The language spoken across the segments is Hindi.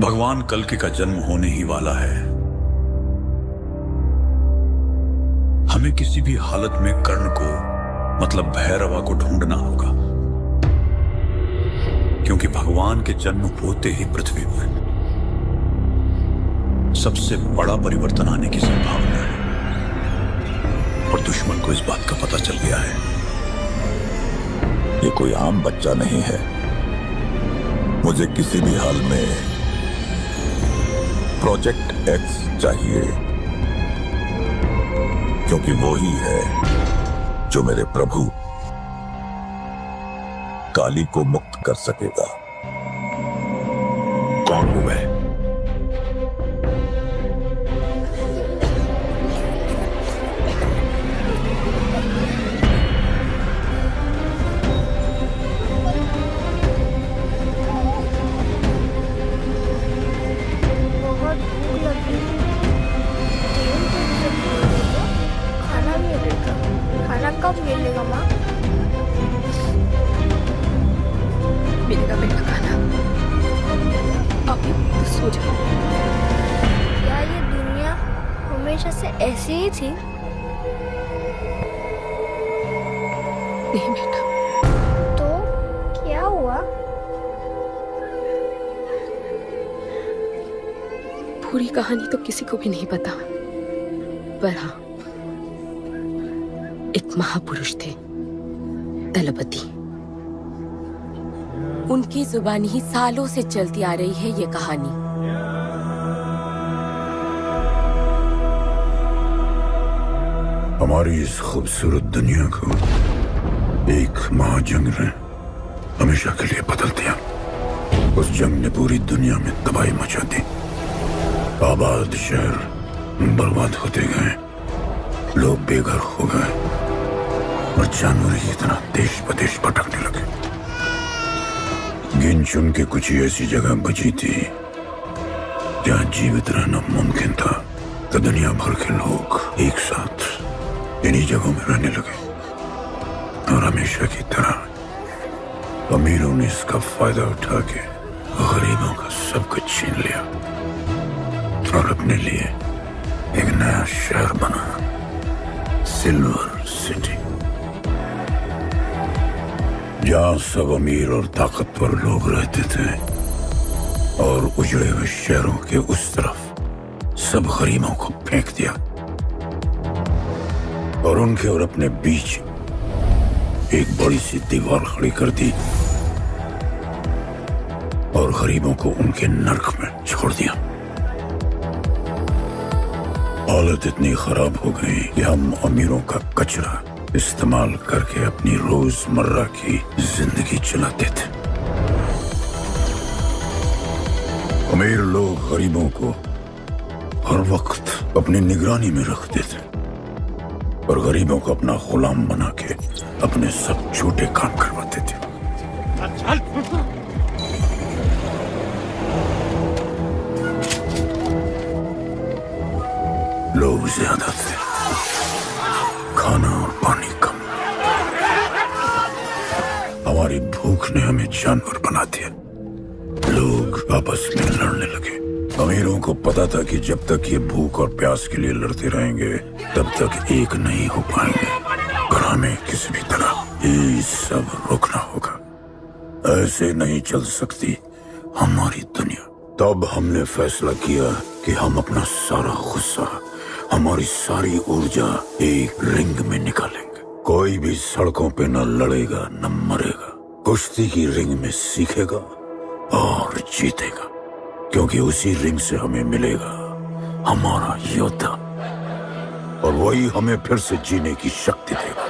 भगवान कल्कि का जन्म होने ही वाला है। हमें किसी भी हालत में कर्ण को मतलब भैरवा को ढूंढना होगा, क्योंकि भगवान के जन्म होते ही पृथ्वी पर सबसे बड़ा परिवर्तन आने की संभावना है। और दुश्मन को इस बात का पता चल गया है। ये कोई आम बच्चा नहीं है। मुझे किसी भी हाल में प्रोजेक्ट एक्स चाहिए, क्योंकि वो ही है जो मेरे प्रभु काली को मुक्त कर सकेगा। कौन वो है? कब मिलेगा माँ? मिलेगा बेटा खाना। अभी तो सो जा। क्या ये दुनिया हमेशा से ऐसी ही थी? नहीं बेटा। तो क्या हुआ? पूरी कहानी तो किसी को भी नहीं पता, पर हाँ, एक महापुरुष थे, दलपति। उनकी जुबानी ही सालों से चलती आ रही है ये कहानी। हमारी इस खूबसूरत दुनिया को एक महाजंग ने हमेशा के लिए बदल दिया। उस जंग ने पूरी दुनिया में तबाही मचा दी। आबाद शहर बर्बाद होते गए, लोग बेघर हो गए और जानवर ही इतना देश प्रदेश भटकने लगे। गिन चुन के कुछ ही ऐसी जगह बची थी जहां जीवित रहना मुमकिन था, तो दुनिया भर के लोग एक साथ इन्हीं जगहों में रहने लगे। और हमेशा की तरह अमीरों ने इसका फायदा उठा के गरीबों का सब कुछ छीन लिया और अपने लिए एक नया शहर बना, सिल्वर सिटी, जहां सब अमीर और ताकतवर लोग रहते थे। और उजड़े हुए शहरों के उस तरफ सब गरीबों को फेंक दिया और उनके और अपने बीच एक बड़ी सी दीवार खड़ी कर दी और गरीबों को उनके नर्क में छोड़ दिया। हालत इतनी खराब हो गई कि हम अमीरों का कचरा इस्तेमाल करके अपनी रोजमर्रा की जिंदगी चलाते थे। अमीर लोग गरीबों को हर वक्त अपनी निगरानी में रखते थे और गरीबों को अपना गुलाम बना के अपने सब छोटे काम करवाते थे। लोग ज्यादा थे, खाना और पानी कम। हमारी भूख ने हमें जानवर बना दिया। लोग आपस में लड़ने लगे। अमीरों को पता था कि जब तक ये भूख और प्यास के लिए लड़ते रहेंगे तब तक एक नहीं हो पाएंगे, और हमें किसी भी तरह ये सब रोकना होगा। ऐसे नहीं चल सकती हमारी दुनिया। तब हमने फैसला किया कि हम अपना सारा गुस्सा, हमारी सारी ऊर्जा एक रिंग में निकालेंगे। कोई भी सड़कों पे न लड़ेगा न मरेगा, कुश्ती की रिंग में सीखेगा और जीतेगा, क्योंकि उसी रिंग से हमें मिलेगा हमारा योद्धा, और वही हमें फिर से जीने की शक्ति देगा,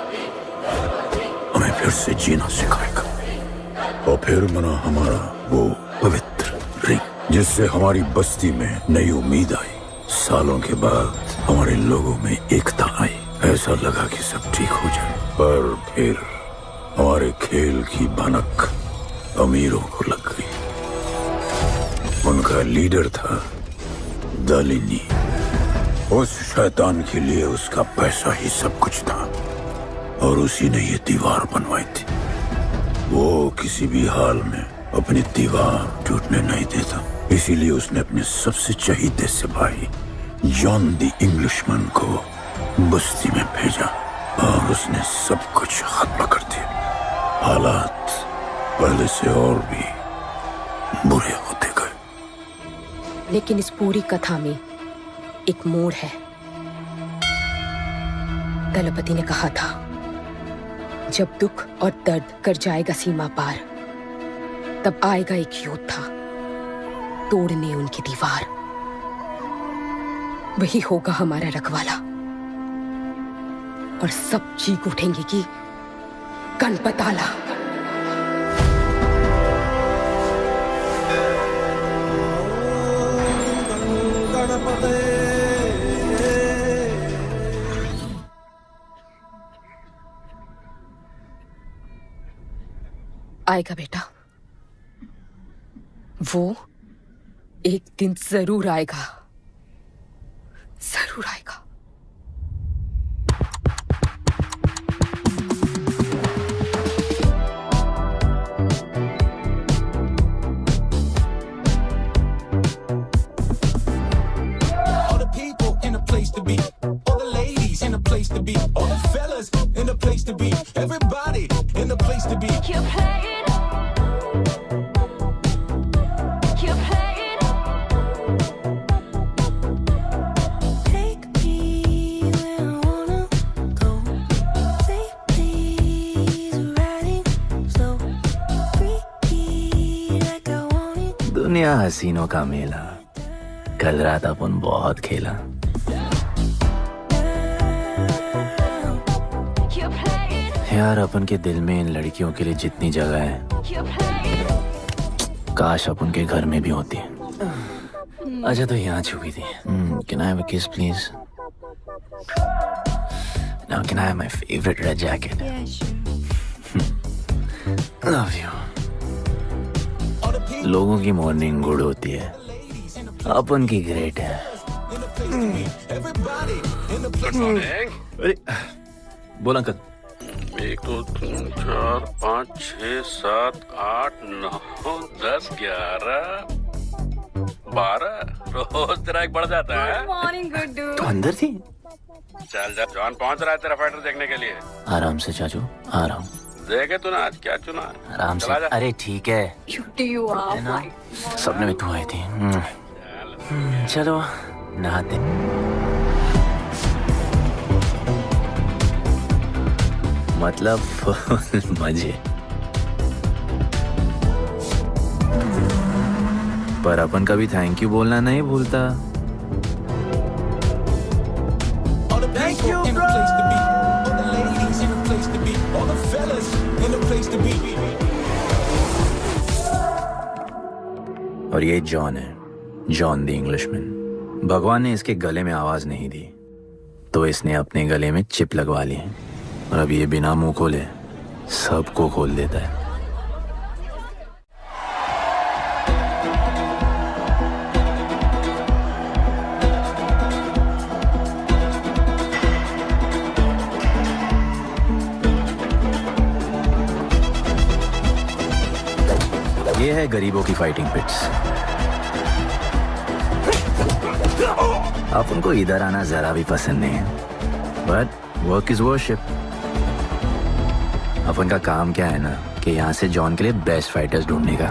हमें फिर से जीना सिखाएगा। और फिर बना हमारा वो पवित्र रिंग, जिससे हमारी बस्ती में नई उम्मीद आई। सालों के बाद हमारे लोगों में एकता आई। ऐसा लगा कि सब ठीक हो जाए, पर फिर हमारे खेल की भनक अमीरों को लग गई। उनका लीडर था दालिनी। उस शैतान के लिए उसका पैसा ही सब कुछ था, और उसी ने ये दीवार बनवाई थी। वो किसी भी हाल में अपनी दीवार टूटने नहीं देता, इसीलिए उसने अपने सबसे चहीते सिपाही जॉन द इंग्लिशमैन को बस्ती में भेजा और उसने सब कुछ खत्म कर दिया। हालात पहले से और भी बुरे होते गए। लेकिन इस पूरी कथा में एक मोड़ है। दलपति ने कहा था, जब दुख और दर्द कर जाएगा सीमा पार, तब आएगा एक योद्धा तोड़ने उनकी दीवार। वही होगा हमारा रखवाला और सब चीख उठेंगे कि गणपताला। आएगा बेटा, वो एक दिन जरूर आएगा, जरूर आएगा। All the people in a place to be, all the ladies in a place to be, all the fellas in a place to be, everybody in a place to be. Keep playing. Keep playing. Take me where I wanna go. Please, riding slow. Freaky like I want it. दुनिया हसीनों का मेला, कल रात अपन बहुत खेला। Keep playing. यार अपन के दिल में इन लड़कियों के लिए जितनी जगह है, Keep playing. काश अपन के घर में भी होती। अच्छा तो यहाँ छुपी थी। Can I have a kiss please? Now can I have my favorite red jacket? Yeah, sure. Love you. लोगों की मॉर्निंग गुड होती है, अपन की ग्रेट है। अरे बोल अंकल। 1 2 3 4 5 6 7 8 9 10 11 12 रोज तेरा एक बढ़ जाता है। Morning, good dude. तो अंदर थी? चल जा, जॉन पहुंच रहा है तेरा फाइटर देखने के लिए। आराम से चाचू, आराम। देखे तूने आज क्या चुना है? आराम से। चला जा। अरे ठीक है, Cutie you are. है ना? सपने में तू आई थी। चलो नहाते। मतलब फुल मजे। पर अपन कभी थैंक यू बोलना नहीं भूलता। All the people in a place to be, all the ladies in a place to be, all the fellas in a place to be. और ये जॉन है, जॉन द इंग्लिशमैन। भगवान ने इसके गले में आवाज नहीं दी, तो इसने अपने गले में चिप लगवा ली है। और अब ये बिना मुंह खोले सबको खोल देता है। ये है गरीबों की फाइटिंग पिट्स। अब उनको इधर आना जरा भी पसंद नहीं है, बट वर्क इज वर्शिप। अपन का काम क्या है ना कि यहाँ से जॉन के लिए बेस्ट फाइटर्स ढूंढने का।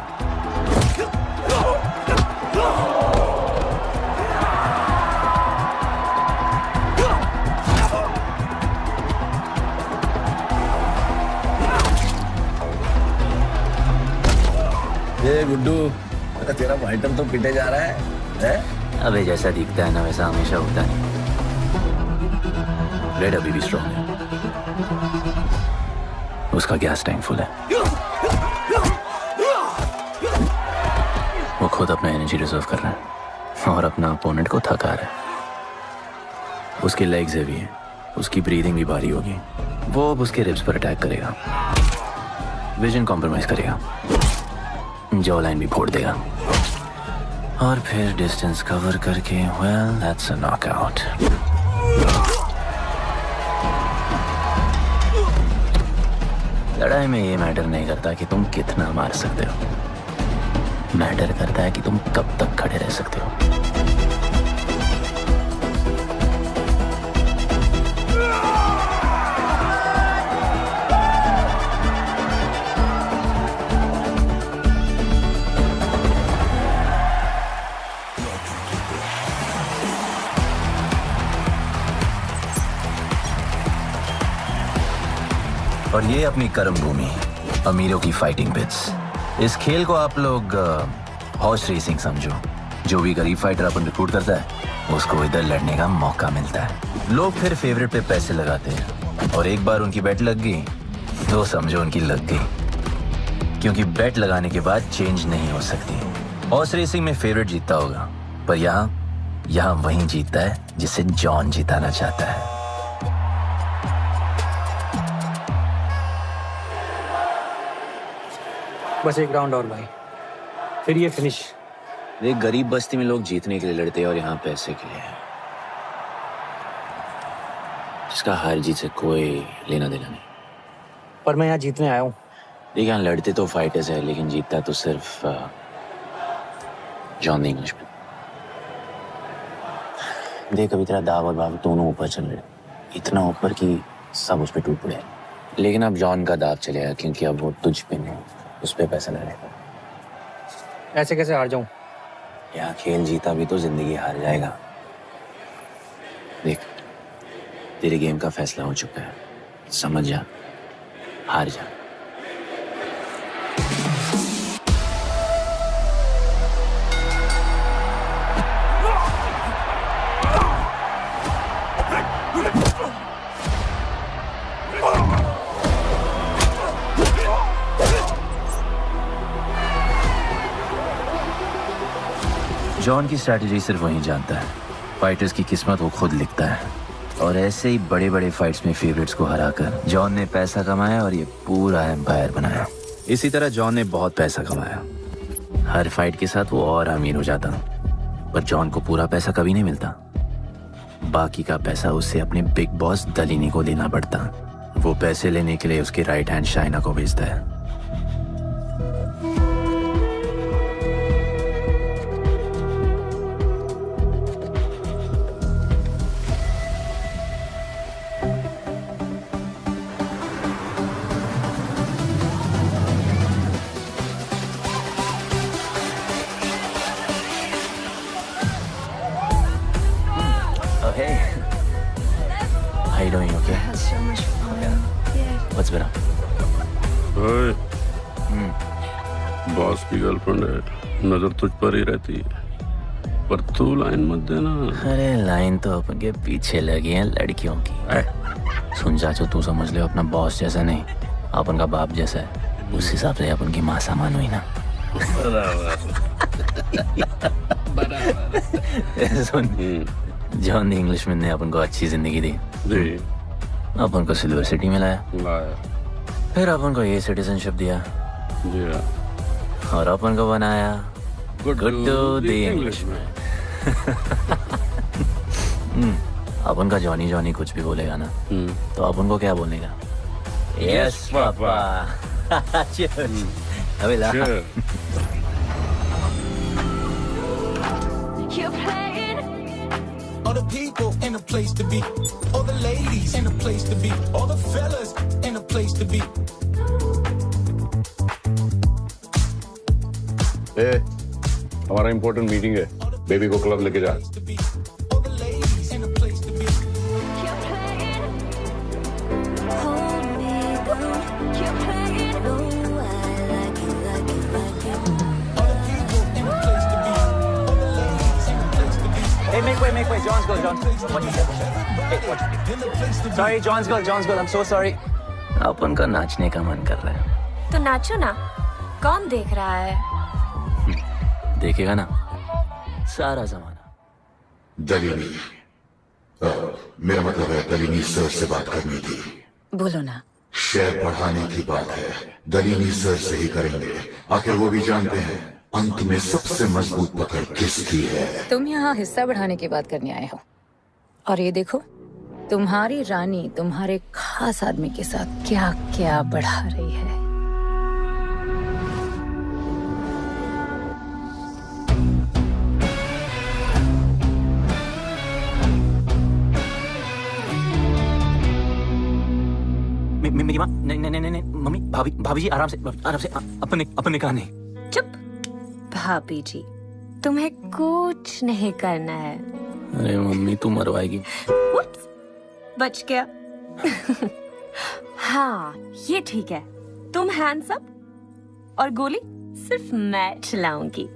ये गुड्डू, तेरा फाइटर तो पिटे जा रहा है? अबे जैसा दिखता है ना वैसा हमेशा होता नहीं। ब्लेड अभी भी स्ट्रॉन्ग है, उसका गैस टैंक फुल है। वो खुद अपना एनर्जी रिजर्व कर रहा है और अपना अपोनेंट को थका रहा है। उसकी लेग्स हेवी है, उसकी ब्रीदिंग भी भारी होगी। वो अब उसके रिब्स पर अटैक करेगा, विजन कॉम्प्रोमाइज करेगा, जॉ लाइन भी फोड़ देगा और फिर डिस्टेंस कवर करके वेल दैट्स अ नॉकआउट। लड़ाई में ये मैटर नहीं करता कि तुम कितना मार सकते हो, मैटर करता है कि तुम कब तक खड़े रह सकते हो। और ये अपनी कर्म भूमि, अमीरों की फाइटिंग पिट्स। इस खेल को आप लोग हॉर्स रेसिंग समझो। जो भी गरीब फाइटर अपन रिक्रूट करता है उसको इधर लड़ने का मौका मिलता है। लोग फिर फेवरेट पे पैसे लगाते हैं और एक बार उनकी बेट लग गई तो समझो उनकी लग गई, क्योंकि बेट लगाने के बाद चेंज नहीं हो सकती। हॉर्स रेसिंग में फेवरेट जीतता होगा, पर यहाँ वही जीतता है जिसे जॉन जिताना चाहता है। बस एक राउंड और भाई, फिर ये फिनिश। एक गरीब बस्ती में लोग जीतने के लिए लड़ते हैं और यहाँ पैसे के लिए, जिसका हार जीत से कोई लेना देना नहीं। पर मैं यहाँ जीतने आया हूँ। देख, यहाँ लड़ते तो फाइटर्स है, लेकिन जीतता तो सिर्फ जॉन द इंग्लिशमैन। देख, अभी तेरा दाव और बाव दोनों ऊपर चल रहे, इतना ऊपर कि सब उस पर टूट पड़े। लेकिन अब जॉन का दाव चलेगा, क्योंकि अब वो तुझ पे नहीं, उस पे पैसा लड़ेगा। ऐसे कैसे हार जाऊं? यहाँ खेल जीता भी तो जिंदगी हार जाएगा। देख, तेरे गेम का फैसला हो चुका है, समझ जा, हार जा। जॉन की स्ट्रैटेजी सिर्फ वही जानता है। फाइटर्स की किस्मत वो खुद लिखता है, और ऐसे ही बड़े बड़े फाइट्स में फेवरेट्स को हराकर जॉन ने पैसा कमाया और ये पूरा एम्पायर बनाया। इसी तरह जॉन ने बहुत पैसा कमाया। हर फाइट के साथ वो और अमीर हो जाता, पर जॉन को पूरा पैसा कभी नहीं मिलता। बाकी का पैसा उसे अपने बिग बॉस दलीनी को देना पड़ता। वो पैसे लेने के लिए उसके राइट हैंड शाइना को भेजता है। How you doing? Okay? Had so much fun. Yeah. What's been up? ओए, बॉस की गर्लफ्रेंड है, नजर तुझ पर ही रहती है, पर तू लाइन मत देना। अरे लाइन तो अपन के पीछे लगी है लड़कियों की। सुन चाचो, तू समझ ले अपना बॉस जैसा नहीं, अपन का बाप जैसा है। उस हिसाब से अपन की माँ सामान हुई ना। सुन, जॉन द इंग्लिशमैन ने अपन को अच्छी जिंदगी दी, अपन को सिल्वर सिटी में लाया, फिर अपन को ये सिटीजनशिप दिया, और अपन को बनाया गुड्डू द इंग्लिशमैन। अपन का जॉनी जॉनी कुछ भी बोलेगा ना, तो अपन को क्या बोलेगा? Yes papa. अबे ला। You're playing. All the people in a place to be, all the ladies in a place to be, all the fellas in a place to be. हमारा इम्पोर्टेंट मीटिंग है, बेबी को क्लब लेके जा। All the ladies in a place to be. You're playing. Hold me down. You're playing. Oh, I like it, like it, like it. All the people in a place to be, all the ladies in a place to be. Hey, make way. John's girl, John. What you said? Hey, what? Sorry, John's girl. I'm so sorry. अपन का नाचने का मन कर रहा है। तो नाचो ना, कौन देख रहा है? देखेगा ना सारा जमाना। दलीनी, मेरा मतलब है दलीनी सर से बात करनी थी। बोलो ना। शेयर बढ़ाने की बात है, दलीनी सर से ही करेंगे। आखिर वो भी जानते हैं अंत में सबसे मजबूत पकड़ किसकी है। तुम यहाँ हिस्सा बढ़ाने की बात करने आए हो, और ये देखो तुम्हारी रानी तुम्हारे खास आदमी के साथ क्या क्या बढ़ा रही है। बड़ी माँ, नहीं नहीं नहीं नहीं मम्मी, भाभी जी आराम से अपने कहा नहीं। चुप। भाभी जी, तुम्हें कुछ नहीं करना है। अरे मम्मी तू मरवाएगी। Oops, बच गया। हाँ ये ठीक है, तुम हैंड्स अप और गोली सिर्फ मैं चलाऊंगी।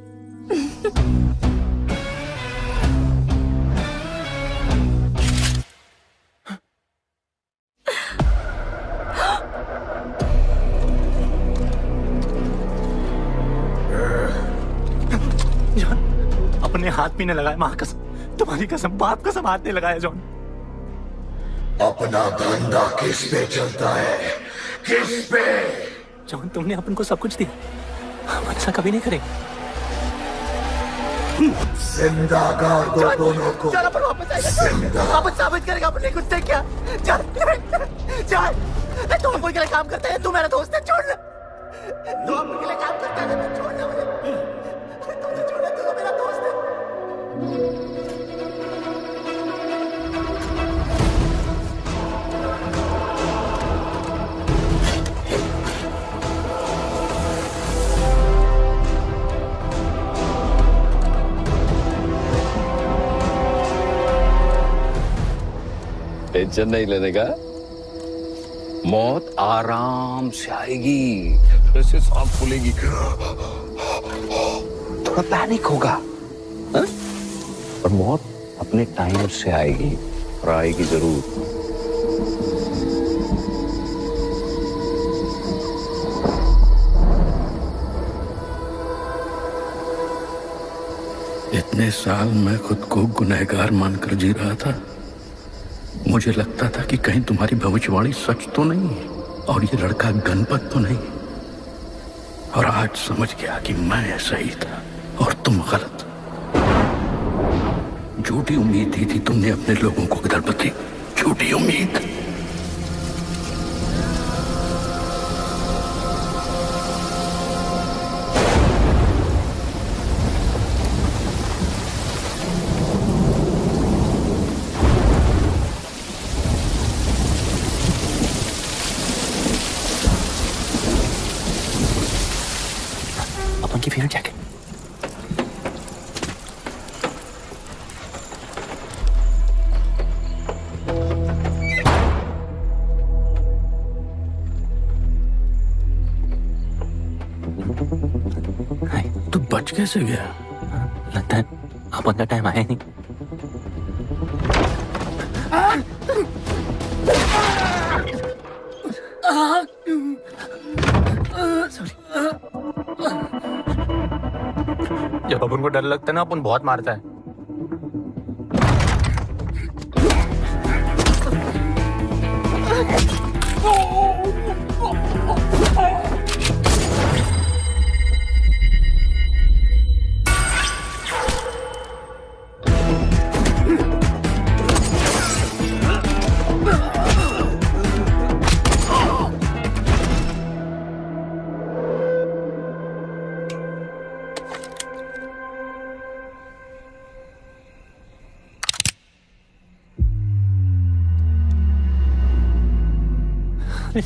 अपने हाथ पीने लगाए, माँ कसम, तुम्हारी कसम, बाप कसम, हाथ नहीं लगाया जॉन। अपना धंधा किस पे चलता है? किस पे? जॉन तुमने अपन को सब कुछ दिया, हम ऐसा कभी नहीं करेंगे। जिंदा गाड़ दो दोनों को। चल अपन वापस आएगा, अपन साबित करेगा अपने कुछ से क्या। चल चल, तुम अपन के लिए काम करता है, तू मेरा दोस्त है, छोड़। तू अपन के लिए काम करता है, तू छोड़ मुझे, तुझे छोड़, तू तो मेरा दोस्त है। टेंशन नहीं लेने का, मौत आराम से आएगी, ऐसे सांस फूलेगी, थोड़ा पैनिक होगा, हा? और मौत अपने टाइम से आएगी, और आएगी जरूर। इतने साल मैं खुद को गुनहगार मानकर जी रहा था। मुझे लगता था कि कहीं तुम्हारी भविष्यवाणी सच तो नहीं है और ये लड़का गणपत तो नहीं। और आज समझ गया कि मैं सही था और तुम गलत। झूठी उम्मीद दी थी तुमने अपने लोगों को गणपति, झूठी उम्मीद। की फिर जैकेट। तू बच कैसे गया? लगता है अपन का टाइम आया नहीं। जब अपन को डर लगता है ना, अपन बहुत मारता है।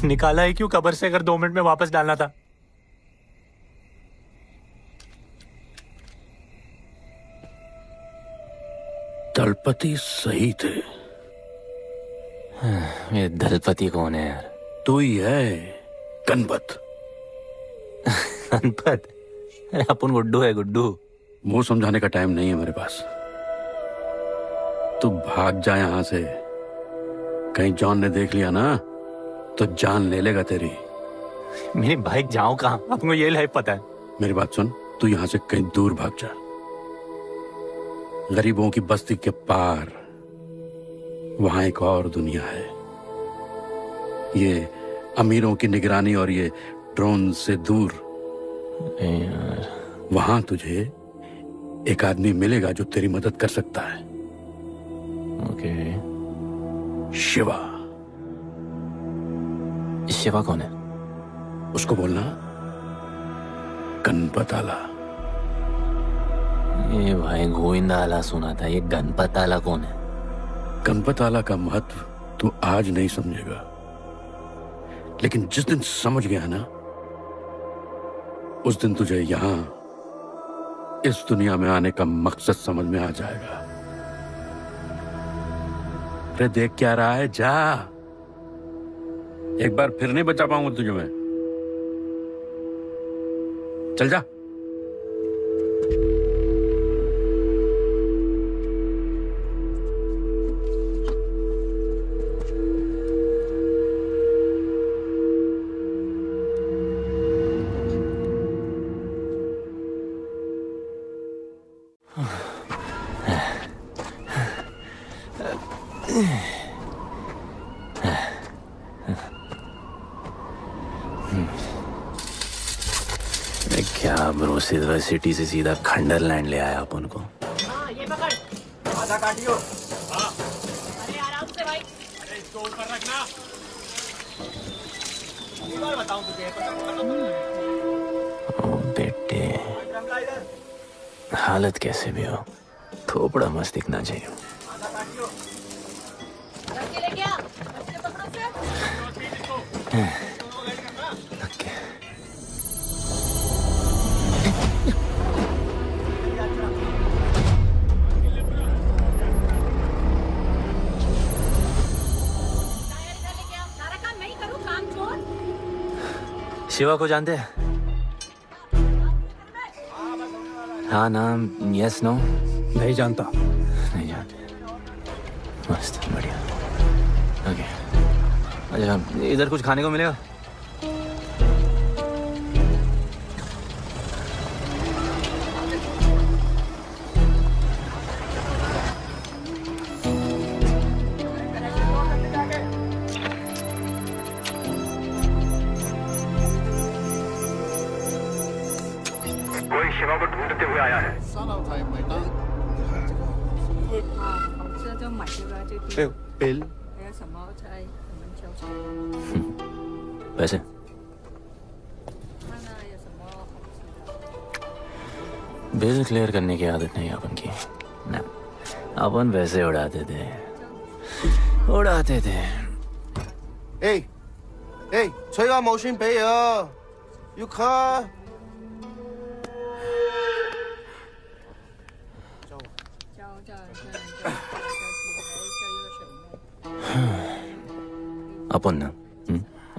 निकाला है क्यों कब्र से, अगर 2 मिनट में वापस डालना था। दलपति सही थे। ये दलपति कौन है यार? तू ही है, गणपत। गणपत? अरे अपन गुड्डू है, गुड्डू। वो समझाने का टाइम नहीं है मेरे पास। तू भाग जा यहां से। कहीं जॉन ने देख लिया ना तो जान ले लेगा तेरी। मेरी बाइक जाऊं कहां? आपको ये लाइफ पता है। मेरी बात सुन, तू यहां से कहीं दूर भाग जा। गरीबों की बस्ती के पार वहां एक और दुनिया है। ये अमीरों की निगरानी और ये ड्रोन से दूर। वहां तुझे एक आदमी मिलेगा जो तेरी मदद कर सकता है। ओके। शिवा। शिवा कौन है? उसको बोलना गणपत आला। ये भाई गोविंदा आला सुना था, ये गणपत आला कौन है? गणपत आला का महत्व तू आज नहीं समझेगा, लेकिन जिस दिन समझ गया ना, उस दिन तुझे यहां इस दुनिया में आने का मकसद समझ में आ जाएगा। अरे देख क्या रहा है, जा। एक बार फिर नहीं बचा पाऊंगा तुझे मैं। चल जा। क्या ब्रो, सिल्वर सिटी से सीधा खंडरलैंड ले आया अपन को। ये पकड़, आधा काटियो। अरे आराम से भाई, अरे इसको ऊपर रखना। एक बार बताऊं तुझे। ओ बेटे, हालत कैसे भी हो, थोपड़ा मस्त दिखना चाहिए। आधा काटियो। ले गया, बच्चे पकड़ो से। शिवा को जानते हैं? हाँ नाम, यस नो? नहीं जानता। नहीं जानते। मस्त, बढ़िया। ओके, अच्छा इधर कुछ खाने को मिलेगा? कोई शिवा को ढूंढते हुए आया है। बिल पैसे? बिल क्लियर करने की आदत नहीं अपन की ना, अपन वैसे उड़ाते थे।吹下冇算俾啊，要卡。 अपन ना,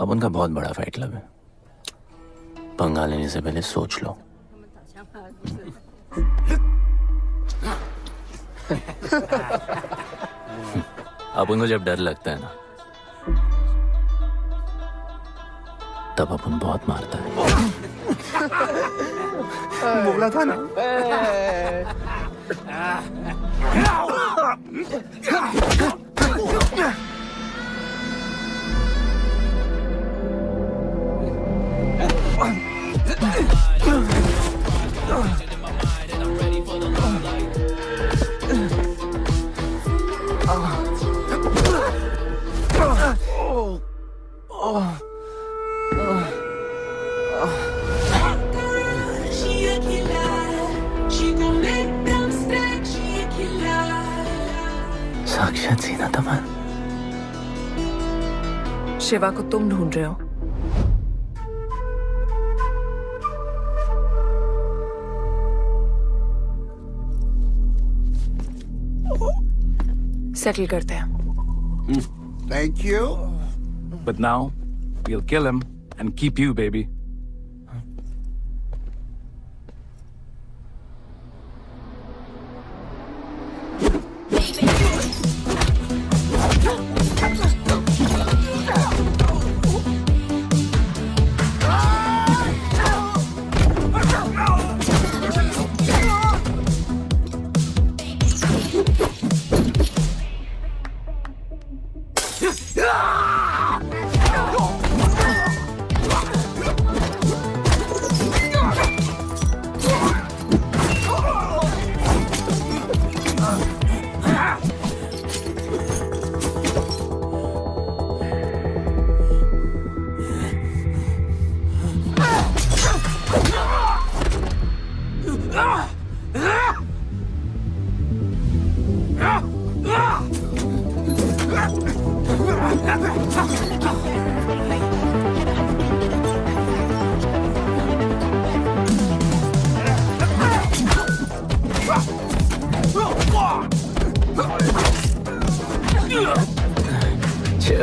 अपन का बहुत बड़ा फाइट क्लब है। पंगा लेने से पहले सोच लो। अपन को जब डर लगता है ना, तब अपन बहुत मारता है। बोला था ना। साक्षात सीना तमन। शिवा को तुम ढूंढ रहे हो? सेटल करते हैं। Thank you. But now, we'll kill him and keep you, baby.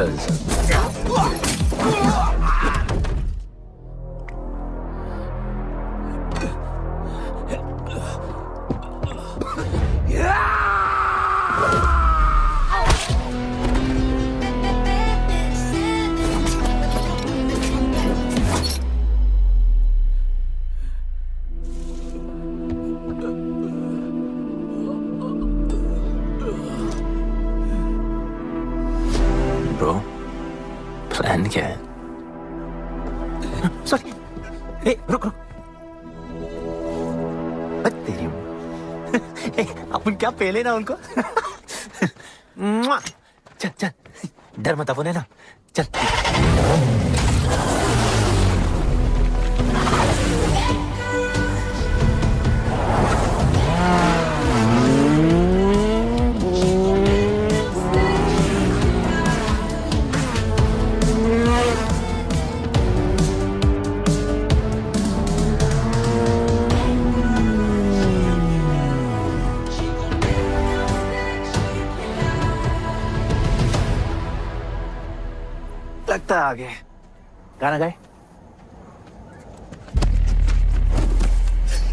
चल ब्रो, प्लान क्या है? सॉरी, रुक रुक। तेरी अपन क्या पहले ना उनको। चल चल, डर मत अपन है ना, चल। लगता है आगे गाना गाए।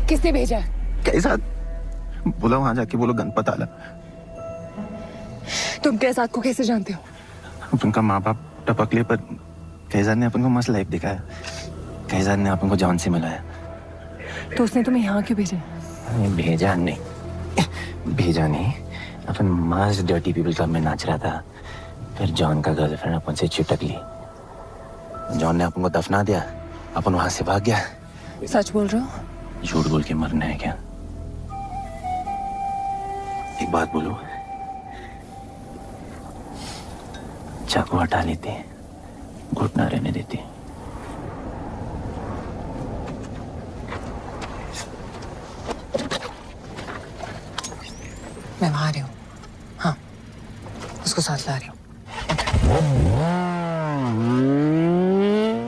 किसने भेजा? कैसा बोला, वहां जाके बोलो गणपत आला। तुम कैसाद को कैसे जानते हो? उनका माँ बाप टपकले पर कैसाद ने अपन को मस्त लाइफ दिखाया। कैसाद ने अपन को जॉन से मिलाया। तो उसने तुम्हें यहाँ क्यों भेजा? भेजा नहीं, अपन मस्त डर्टी पीपल क्लब में नाच रहा था। फिर जॉन का गर्लफ्रेंड अपन से चिपक ली। जॉन ने अपन को दफना दिया, अपन वहां से भाग गया। सच बोल रहे हो? झूठ बोल के मरना है क्या? एक बात बोलूं, चाकू हटा लेते, घुटना रहने देते। मैं वहां आ रही हूँ। हाँ, उसको साथ ला रही हूँ।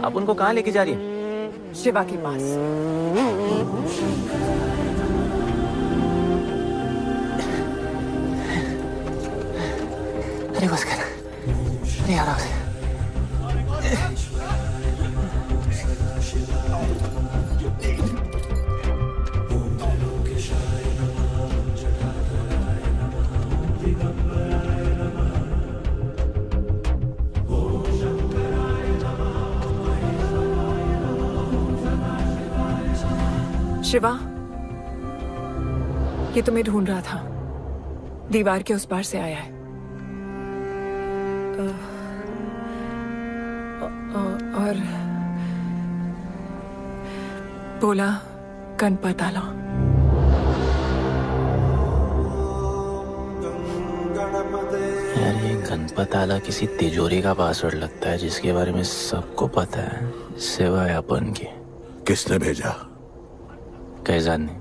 आप उनको कहाँ लेके जा रही हैं? शिवा के पास। अरे बस कर, अरे आराम से। शिवा, ये तुम्हें ढूंढ रहा था। दीवार के उस पार से आया है। और बोला गणपत आला। यार ये गणपत आला किसी तिजोरी का पासवर्ड लगता है जिसके बारे में सबको पता है सिवाय अपन के। किसने भेजा? कैसाद ने।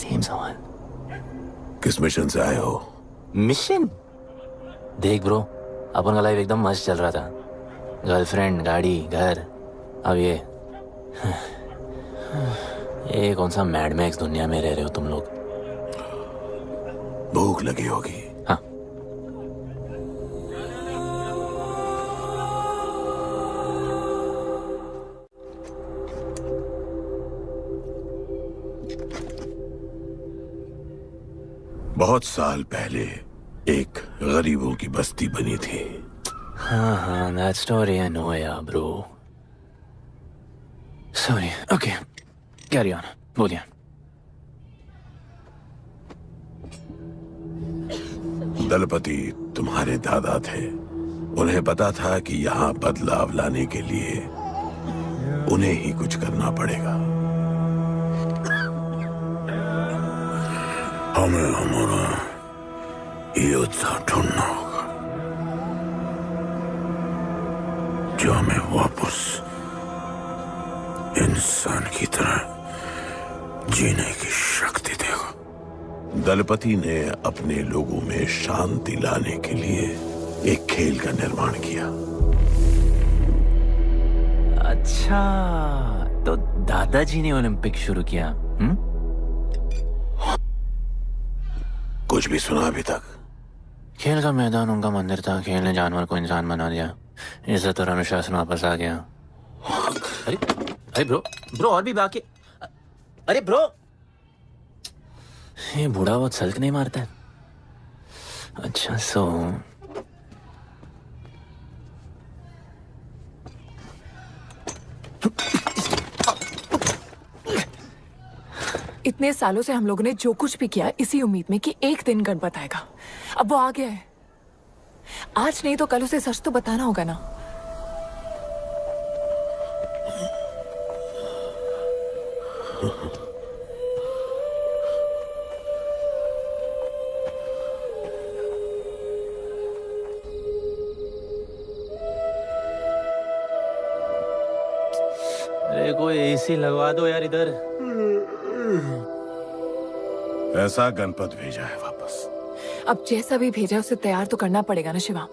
सेम सवाल। किस मिशन से आए हो? मिशन? देख ब्रो, अपन का लाइफ एकदम मस्त चल रहा था। गर्लफ्रेंड, गाड़ी, घर। अब ये कौन सा मैड मैक्स दुनिया में रह रहे हो तुम लोग। भूख लगी होगी। हाँ, बहुत साल पहले एक गरीबों की बस्ती बनी थी। हाँ, that story I know यार bro. Sorry, okay, carry on, बोलिए। दलपति तुम्हारे दादा थे। उन्हें पता था कि यहाँ बदलाव लाने के लिए उन्हें ही कुछ करना पड़ेगा। हमें हमारा योद्धा ढूंढना होगा जो हमें वापस इंसान की तरह जीने की शक्ति देगा। दलपति ने अपने लोगों में शांति लाने के लिए एक खेल का निर्माण किया। अच्छा, तो दादाजी ने ओलंपिक शुरू किया। कुछ भी सुना अभी तक? खेल का मैदान उनका मंदिर था, खेल ने जानवर को इंसान बना दिया, इज्जत और अनुशासन वापस आ गया। अरे अरे ब्रो और भी बाकी। अरे ब्रो, ये बूढ़ा बहुत सल्क नहीं मारता है। अच्छा सो इतने सालों से हम लोगों ने जो कुछ भी किया इसी उम्मीद में कि एक दिन गणपत आएगा। अब वो आ गया है। आज नहीं तो कल उसे सच तो बताना होगा ना। अरे कोई एसी लगवा दो यार इधर। ऐसा गणपत भेजा है वापस। अब जैसा भी भेजा उसे तैयार तो करना पड़ेगा ना शिवा।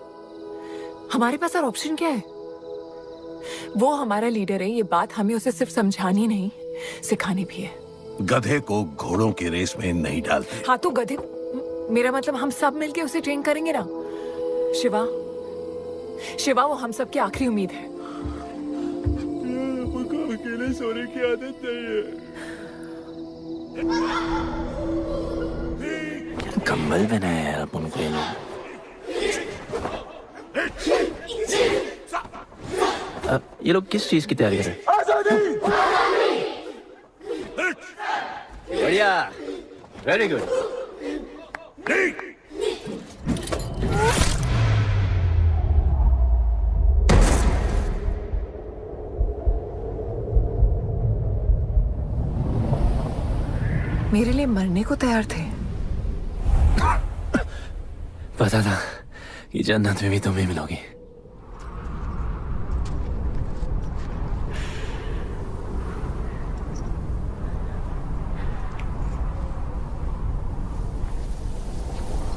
हमारे पास और ऑप्शन क्या है? वो हमारा लीडर है, ये बात हमें उसे सिर्फ समझानी नहीं सिखानी भी है। गधे को घोड़ों की रेस में नहीं डालते। हाँ तो गधे, मेरा मतलब हम सब मिलके उसे ट्रेन करेंगे ना। शिवा, शिवा वो हम सब की आखिरी उम्मीद है। अकेले सोने की आदत नहीं है। कंबल बनाया यार अपन को ये लोग। ये लोग किस चीज की तैयारी कर रहे हैं? बढ़िया, वेरी गुड। मेरे लिए मरने को तैयार थे। पता था कि जन्नत में भी तुम ही मिलोगी।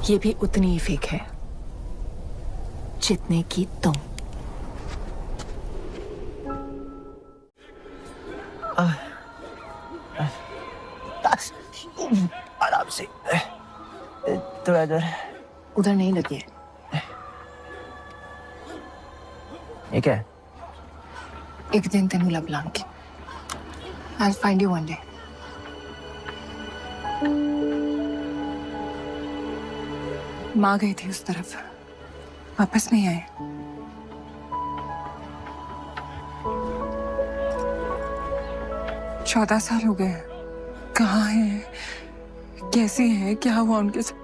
ये भी उतनी ही फेक है जितने की तुम। आराम से, थोड़ा इधर। उधर नहीं लगी है। ये क्या है? एक दिन तेनू लब Langi. I'll find you one day. माँ गई थी उस तरफ, वापस नहीं आए। चौदह साल हो गए। कहाँ है, कैसी है, क्या हुआ उनके साथ,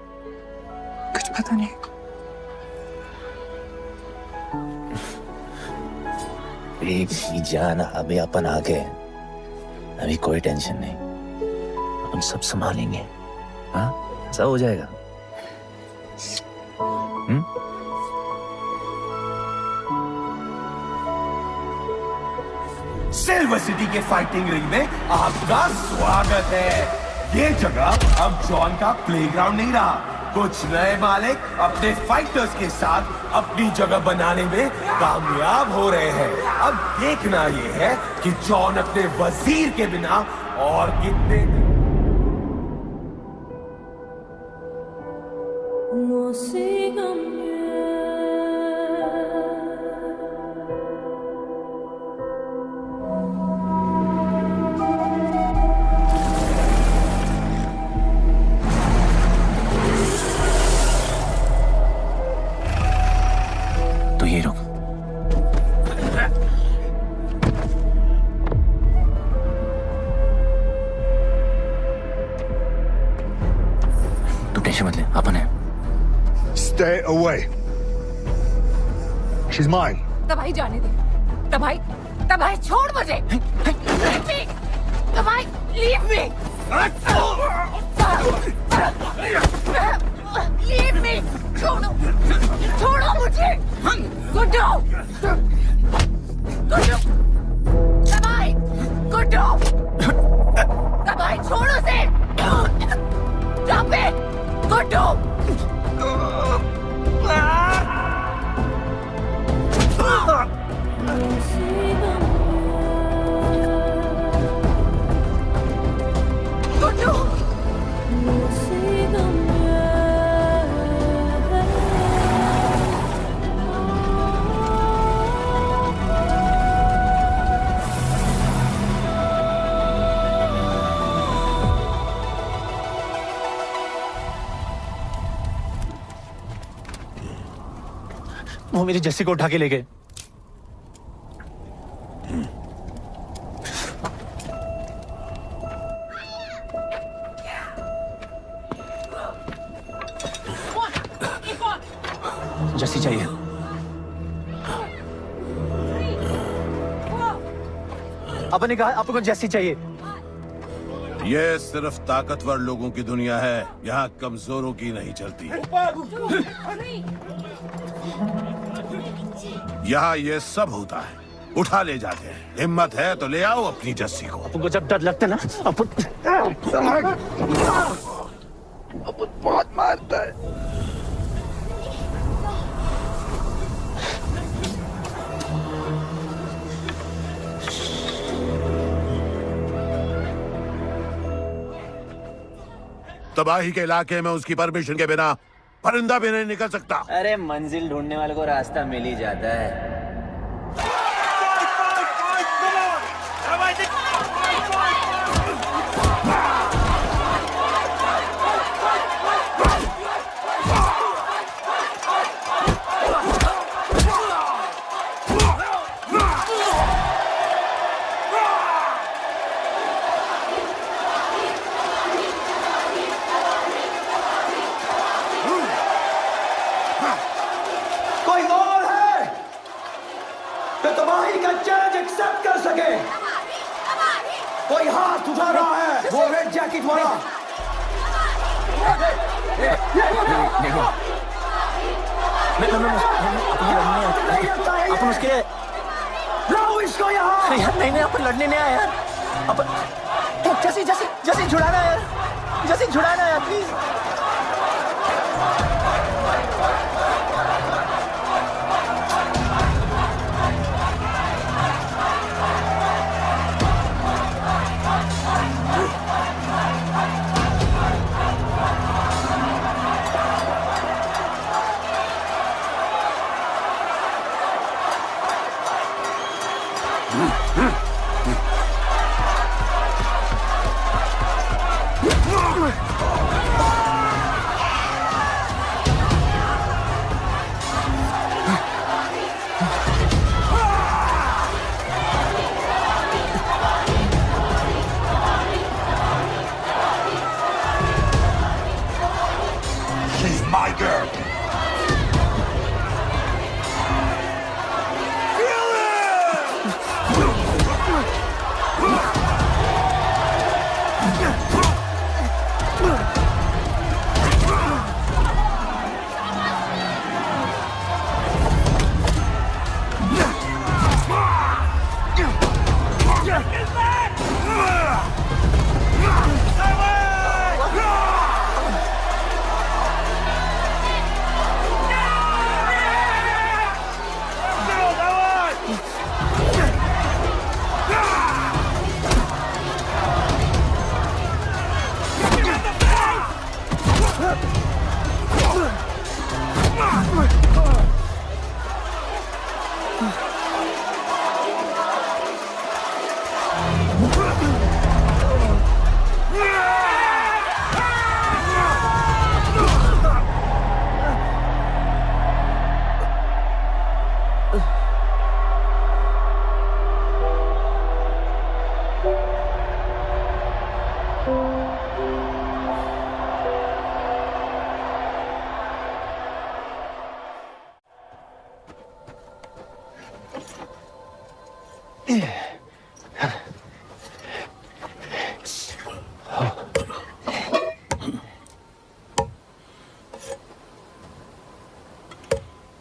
कुछ पता नहीं। बेबी जान, अभी अपन आ गए, अभी कोई टेंशन नहीं, अपन सब संभालेंगे। हाँ, सब हो जाएगा। सिल्वर सिटी के फाइटिंग रिंग में आपका स्वागत है। ये जगह अब जॉन का प्लेग्राउंड नहीं रहा। कुछ नए मालिक अपने फाइटर्स के साथ अपनी जगह बनाने में कामयाब हो रहे हैं। अब देखना ये है कि जॉन अपने वजीर के बिना और कितने तो ये रुक। तू टेंशन मत ले, अपन है। Stay away. She's mine. तबाही जाने दे। तबाही, तबाही छोड़ मुझे। Leave me. तबाही, leave me. Leave me. छोड़ो, छोड़ो मुझे। गुड्डू, गुड्डू, तबाही, गुड्डू, तबाही छोड़ो से। Stop it, Guddu. गुड्डू। वो मेरी जस्सी को उठा के ले गए। जस्सी चाहिए। आपने कहा आपको जस्सी चाहिए। ये सिर्फ ताकतवर लोगों की दुनिया है, यहाँ कमजोरों की नहीं चलती। यहाँ ये सब होता है, उठा ले जाते हैं। हिम्मत है तो ले आओ अपनी जस्सी को। आपको जब डर लगता है ना, आप बहुत मारता है। तबाही के इलाके में उसकी परमिशन के बिना परिंदा भी नहीं निकल सकता। अरे मंजिल ढूंढने वाले को रास्ता मिल ही जाता है। कोई और है जो तबाही का चैलेंज एक्सेप्ट कर सके? कोई हाथ उठा रहा है? वो रेड जैकेट वाला। अपन उसके लाओ इसको यहाँ। यार नहीं अपन लड़ने नहीं आया यार। अपन जैसी जैसी जैसी छुड़ाना यार, जैसी छुड़ाना यार प्लीज। She's my girl.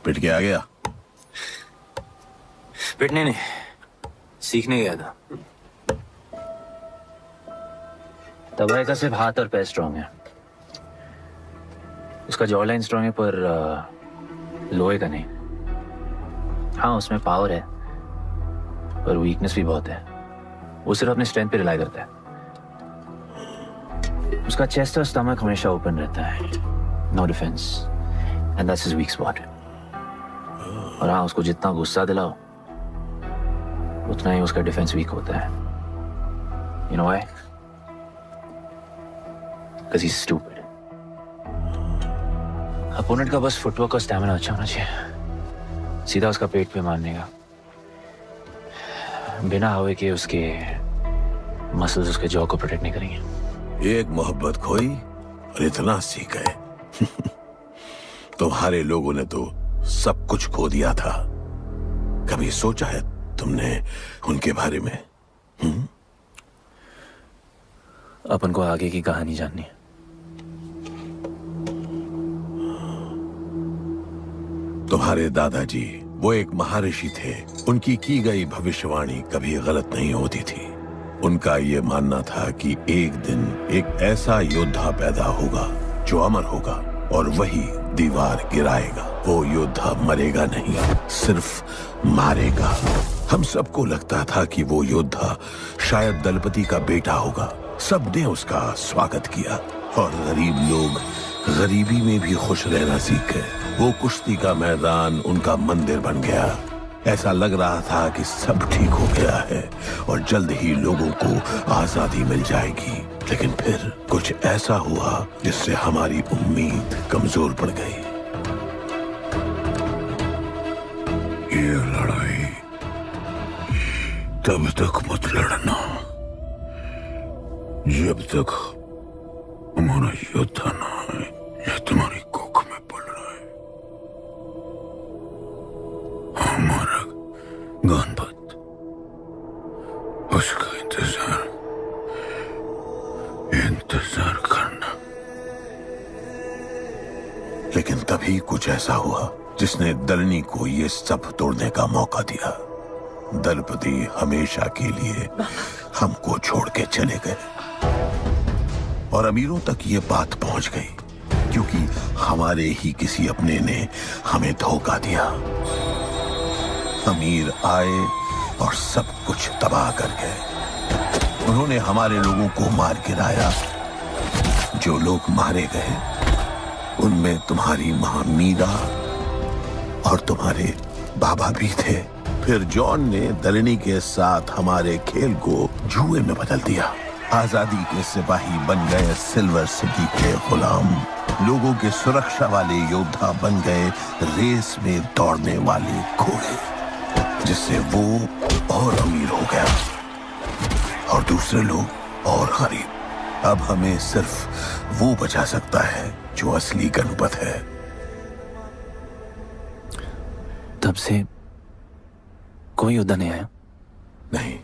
पिट के आ गया? पिटने नहीं, सीखने गया था। तबाही का सिर्फ हाथ और पैर स्ट्रांग है, उसका जॉ लाइन स्ट्रांग है, पर लोहे का नहीं। हाँ उसमें पावर है, पर वीकनेस भी बहुत है। वो सिर्फ अपने स्ट्रेंथ पे रिलाई करता है। उसका चेस्ट और स्टमक हमेशा ओपन रहता है, no defence, and that's his weak spot. और हाँ उसको जितना गुस्सा दिलाओ उतना ही उसका डिफेंस वीक होता है। You know why? Because he's stupid. Opponent का बस फुटवर्क और स्टैमिना अच्छा होना चाहिए। सीधा उसका पेट पे मारने का, बिना हवा के। उसके मसल्स उसके जॉ को प्रोटेक्ट नहीं करेंगे। एक मोहब्बत खोई और इतना सीख गए। तुम्हारे लोगों ने तो सब कुछ खो दिया था। कभी सोचा है तुमने उनके बारे में? अपन को आगे की कहानी जाननी है। तुम्हारे दादाजी वो एक महर्षि थे। उनकी की गई भविष्यवाणी कभी गलत नहीं होती थी। उनका ये मानना था कि एक दिन एक ऐसा योद्धा पैदा होगा जो अमर होगा और वही दीवार गिराएगा। वो योद्धा मरेगा नहीं, सिर्फ मारेगा। हम सबको लगता था कि वो योद्धा शायद दलपति का बेटा होगा। सबने उसका स्वागत किया और गरीब लोग गरीबी में भी खुश रहना सीख गए। वो कुश्ती का मैदान उनका मंदिर बन गया। ऐसा लग रहा था कि सब ठीक हो गया है और जल्द ही लोगों को आजादी मिल जाएगी। लेकिन फिर कुछ ऐसा हुआ जिससे हमारी उम्मीद कमजोर पड़ गई। ये लड़ाई तब तक मत लड़ना जब तक हमारा योद्धा ना है या तुम्हारी कोख में पड़ रहा है। हमारा गणपत, उसका इंतजार करना। लेकिन तभी कुछ ऐसा हुआ जिसने दलनी को ये सब तोड़ने का मौका दिया। दलपति हमेशा के लिए हमको छोड़ के चले गए और अमीरों तक ये बात पहुंच गई क्योंकि हमारे ही किसी अपने ने हमें धोखा दिया। अमीर आए और सब कुछ तबाह कर गए। उन्होंने हमारे लोगों को मार गिराया। जो लोग मारे गए उनमें तुम्हारी मां मीरा और तुम्हारे बाबा भी थे। फिर जॉन ने दलनी के साथ हमारे खेल को जुए में बदल दिया। आजादी के सिपाही बन गए सिल्वर सिटी के गुलाम। लोगों के सुरक्षा वाले योद्धा बन गए रेस में दौड़ने वाले घोड़े, जिससे वो और अमीर हो गया और दूसरे लोग और गरीब। अब हमें सिर्फ वो बचा सकता है जो असली गणपत है। तब से कोई योद्धा नहीं आया? नहीं,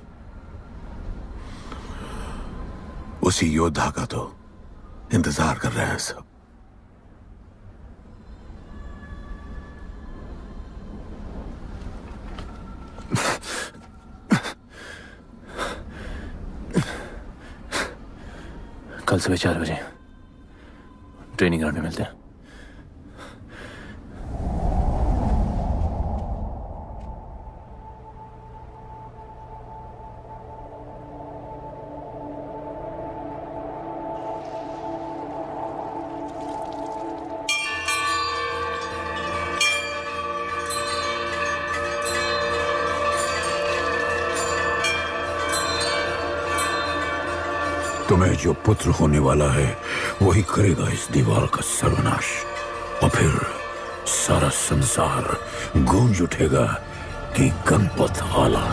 उसी योद्धा का तो इंतजार कर रहे हैं सब। कल सुबह 4 बजे ट्रेनिंग ग्राउंड में मिलते हैं। तुम्हें जो पुत्र होने वाला है वही करेगा इस दीवार का सर्वनाश। और फिर सारा संसार गूंज उठेगा कि गणपत आला।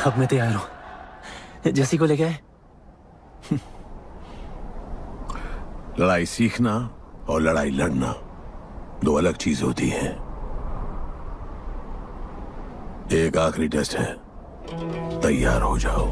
अब मैं तैयार हूं। जैसी को लेके आए। लड़ाई सीखना और लड़ाई लड़ना दो अलग चीज होती है। एक आखिरी टेस्ट है, तैयार हो जाओ।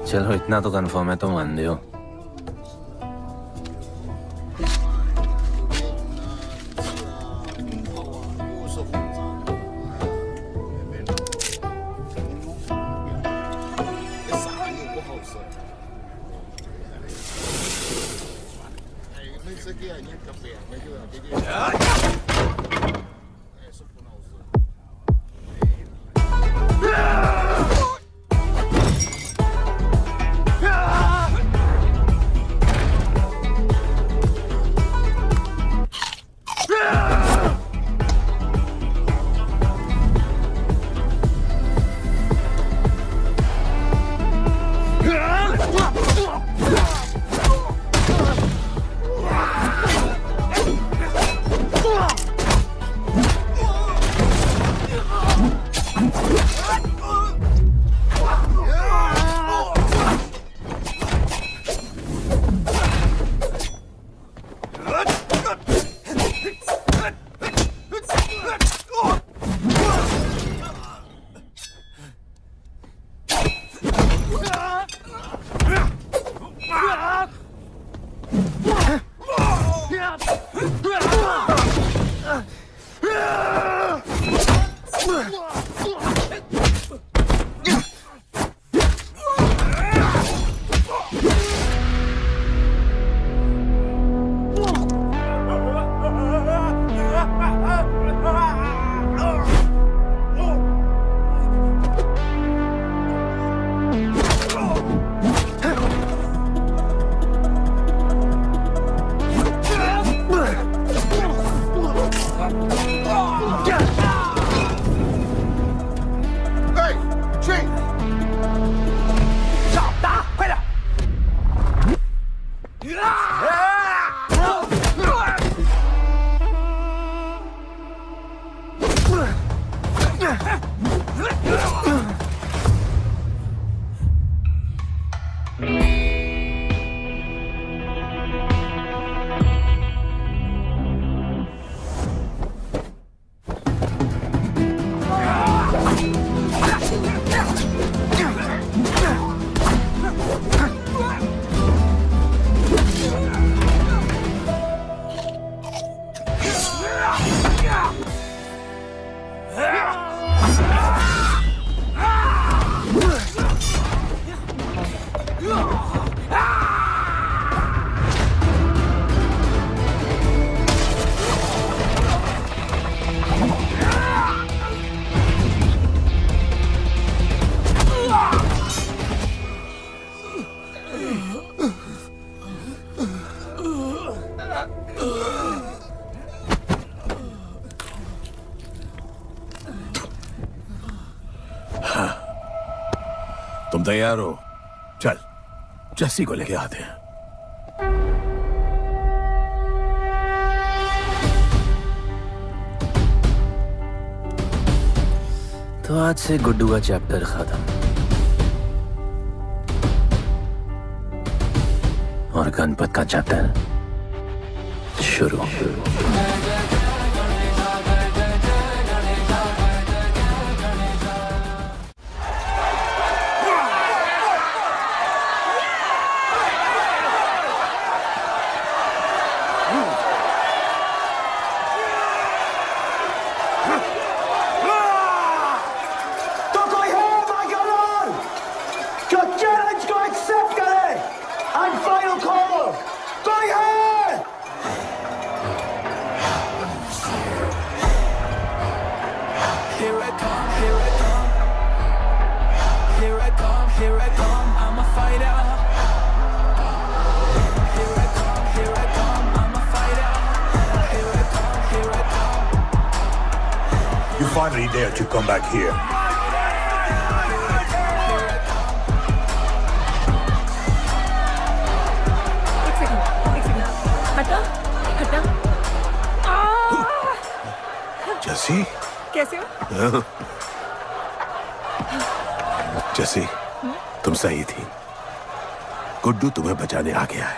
चलो इतना तो कंफर्म है तो मान दो। तुम तैयार हो? चल जस्सी को लेके आते हैं। तो आज से गुड्डू का चैप्टर खत्म और गणपत का चैप्टर शुरू। Finally dared to come back here. हटा हटा। जस्सी कैसे हो? जस्सी तुम सही थी। गुड्डू तुम्हें बचाने आ गया है।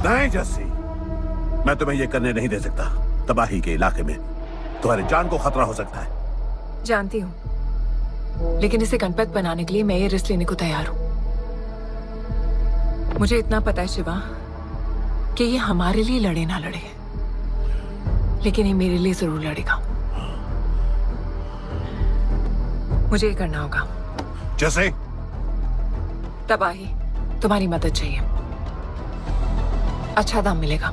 नहीं जस्सी, मैं तुम्हें ये करने नहीं दे सकता। तबाही के इलाके में तुम्हारी जान को खतरा हो सकता है। जानती हूँ, लेकिन इसे गणपत बनाने के लिए मैं ये रिस्क लेने को तैयार हूँ। मुझे इतना पता है शिवा कि ये हमारे लिए लड़े ना लड़े, लेकिन ये मेरे लिए जरूर लड़ेगा। मुझे ये करना होगा। जैसे तबाही, तुम्हारी मदद चाहिए। अच्छा दाम मिलेगा।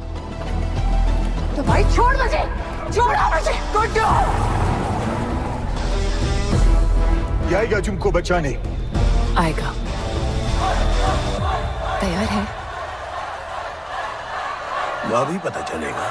तो भाई छोड़ मुझे, छोड़ो मुझे। गुड्डू ये आएगा तुमको बचाने। आएगा। तैयार है? अभी पता चलेगा।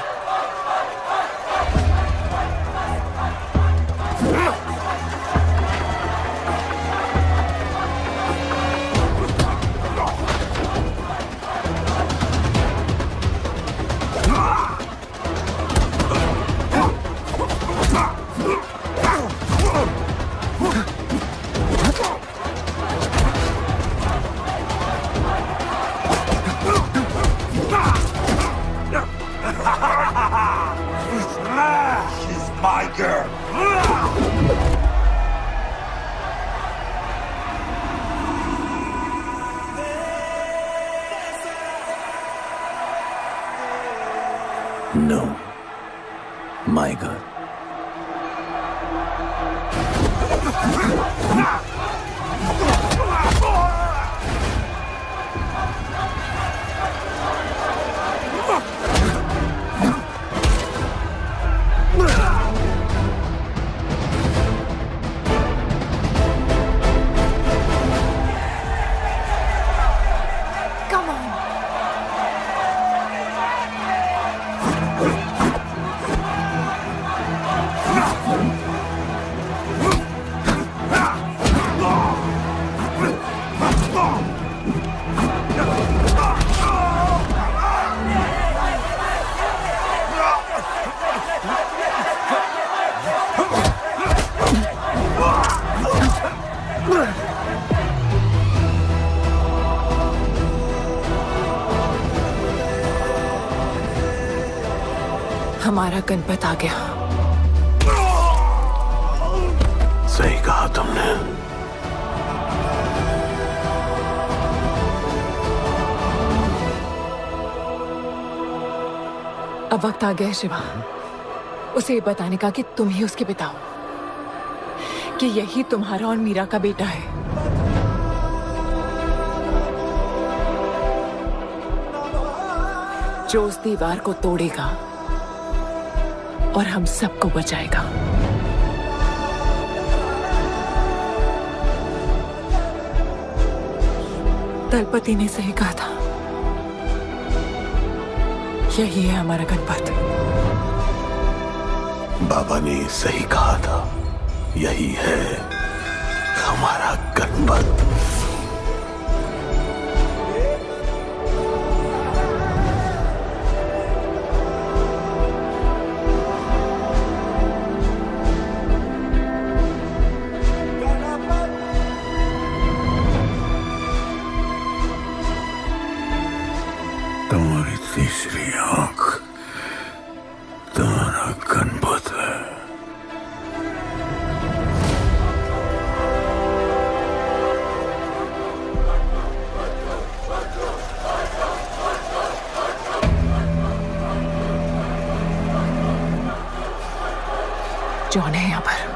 She's my girl. No, my girl. Come on. हमारा गणपत आ गया। सही कहा तुमने। अब वक्त आ गया है शिवा, उसे ये बताने का कि तुम ही उसके पिता हो, कि यही तुम्हारा और मीरा का बेटा है। जो उस दीवार को तोड़ेगा और हम सबको बचाएगा। दलपति ने सही कहा था, यही है हमारा गणपत। बाबा ने सही कहा था, यही है हमारा गणपत। तुम्हारी तीसरी आंख तुम्हारा गणपत है। जॉन है यहाँ पर।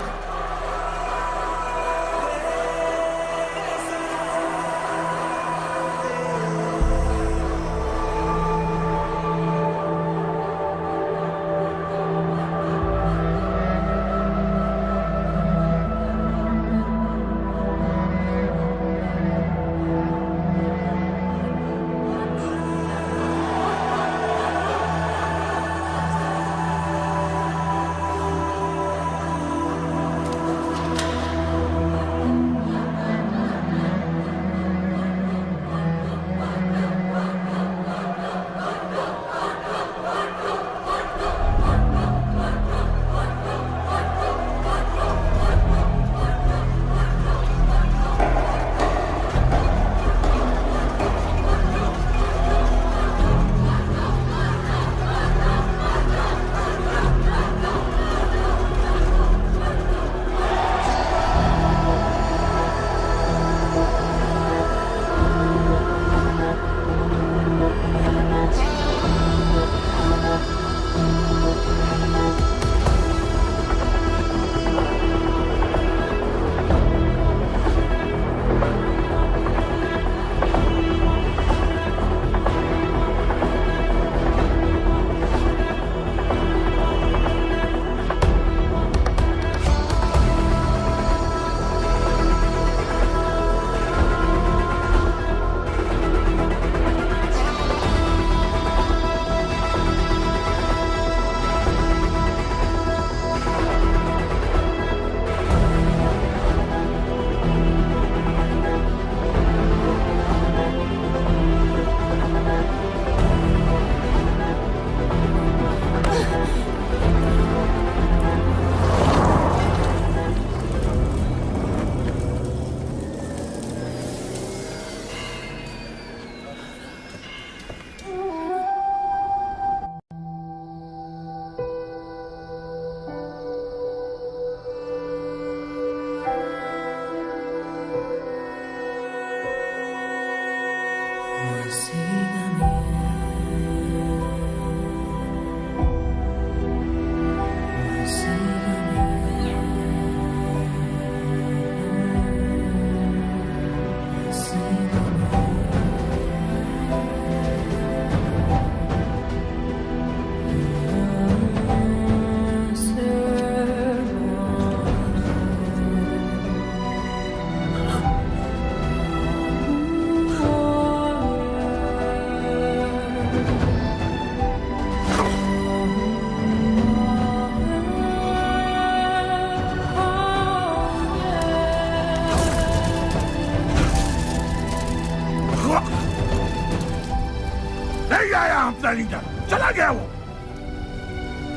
नहीं आया अपना लीडर, चला गया वो,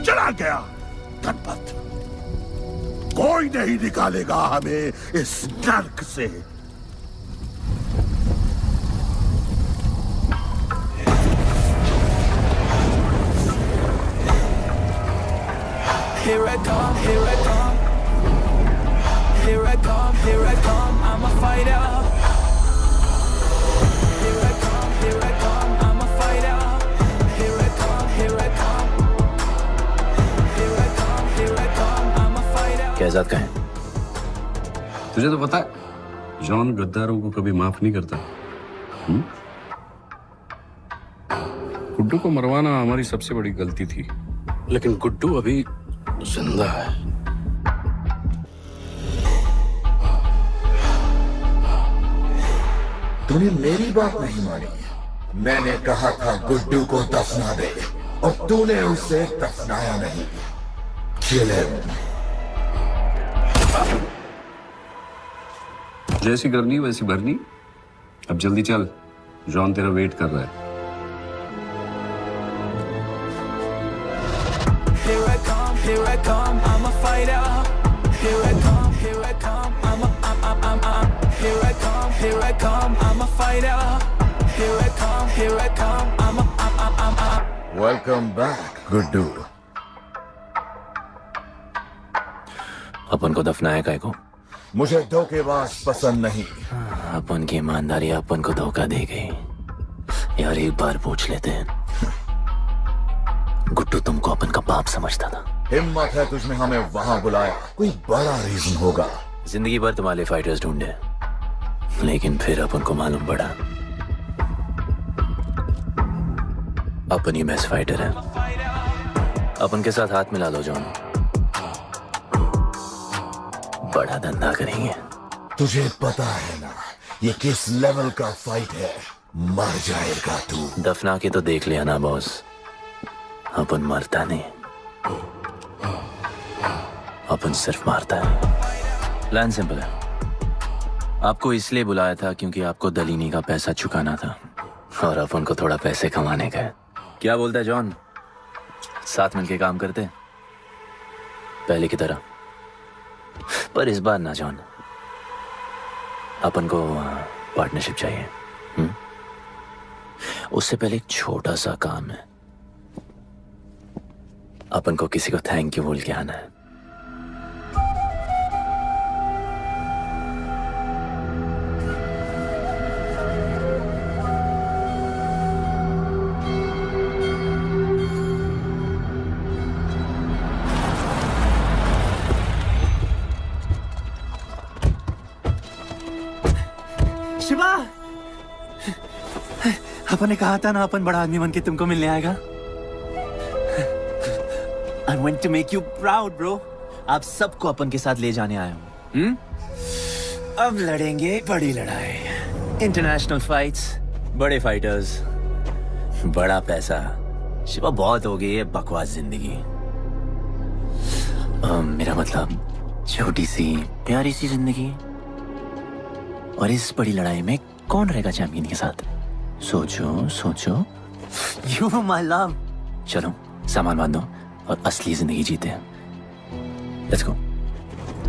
चला गया। गणपत, कोई नहीं निकालेगा हमें इस नर्क से। Here I come, here I come. Here I come, here I come. I'm a fighter. Here I come, here I come. I'm a fighter. Here I come, here I come. Here I come, here I come. I'm a fighter. Kaizad का है? तुझे तो पता है, जॉन गद्दारों को कभी माफ नहीं करता। गुड्डू को मरवाना हमारी सबसे बड़ी गलती थी, लेकिन गुड्डू अभी जिंदा है। तूने मेरी बात नहीं मानी। मैंने कहा था गुड्डू को दफना दे और तूने उसे दफनाया नहीं। Kill him. जैसी करनी वैसी भरनी। अब जल्दी चल, जॉन तेरा वेट कर रहा है। Here I come, I'm a fighter. Here I come, here I come, I'm here I come, here I come, I'm a fighter. Here I come, here I come, I'm Welcome back, Guddu. अपन को दफनाया काय को? मुझे धोखेबाज पसंद नहीं। अपन की ईमानदारी अपन को धोखा दे गई। यार एक बार पूछ लेते हैं, गुड्डू तुमको अपन का बाप समझता था। हिम्मत है तुझमें हमें वहां बुलाया, कोई बड़ा रीजन होगा। जिंदगी भर तुम्हारे फाइटर्स ढूंढे, लेकिन फिर अपन को मालूम पड़ा अपन ही बेस्ट फाइटर है। अपन के साथ हाथ मिला लो जॉन, बड़ा धंधा करेंगे। तुझे पता है ना ये किस लेवल का फाइट है? मर जाएगा तू। दफना के तो देख लिया ना बॉस, अपन मरता नहीं, अपन सिर्फ मारता है। प्लान सिंपल है, आपको इसलिए बुलाया था क्योंकि आपको दलीनी का पैसा चुकाना था और अपन को थोड़ा पैसे कमाने का है। क्या बोलता है जॉन, साथ मिलके काम करते पहले की तरह? पर इस बार ना जॉन, अपन को पार्टनरशिप चाहिए। उससे पहले एक छोटा सा काम है, अपन को किसी को थैंक यू बोल के आना है। शिवा, अपन ने कहा था ना अपन बड़ा आदमी बन के तुमको मिलने आएगा। I want to make you proud, bro. आप सबको अपन के साथ ले जाने आया हूँ। अब लड़ेंगे बड़ी लड़ाई, इंटरनेशनल फाइट्स, बड़े फाइटर्स, बड़ा पैसा। शिवा बहुत हो गई है बकवास जिंदगी। मेरा मतलब छोटी सी प्यारी सी जिंदगी, और इस बड़ी लड़ाई में कौन रहेगा चैंपियन के साथ? सोचो सोचो। You my love. चलो सामान बांधो और असली जिंदगी जीते हैं। Let's go.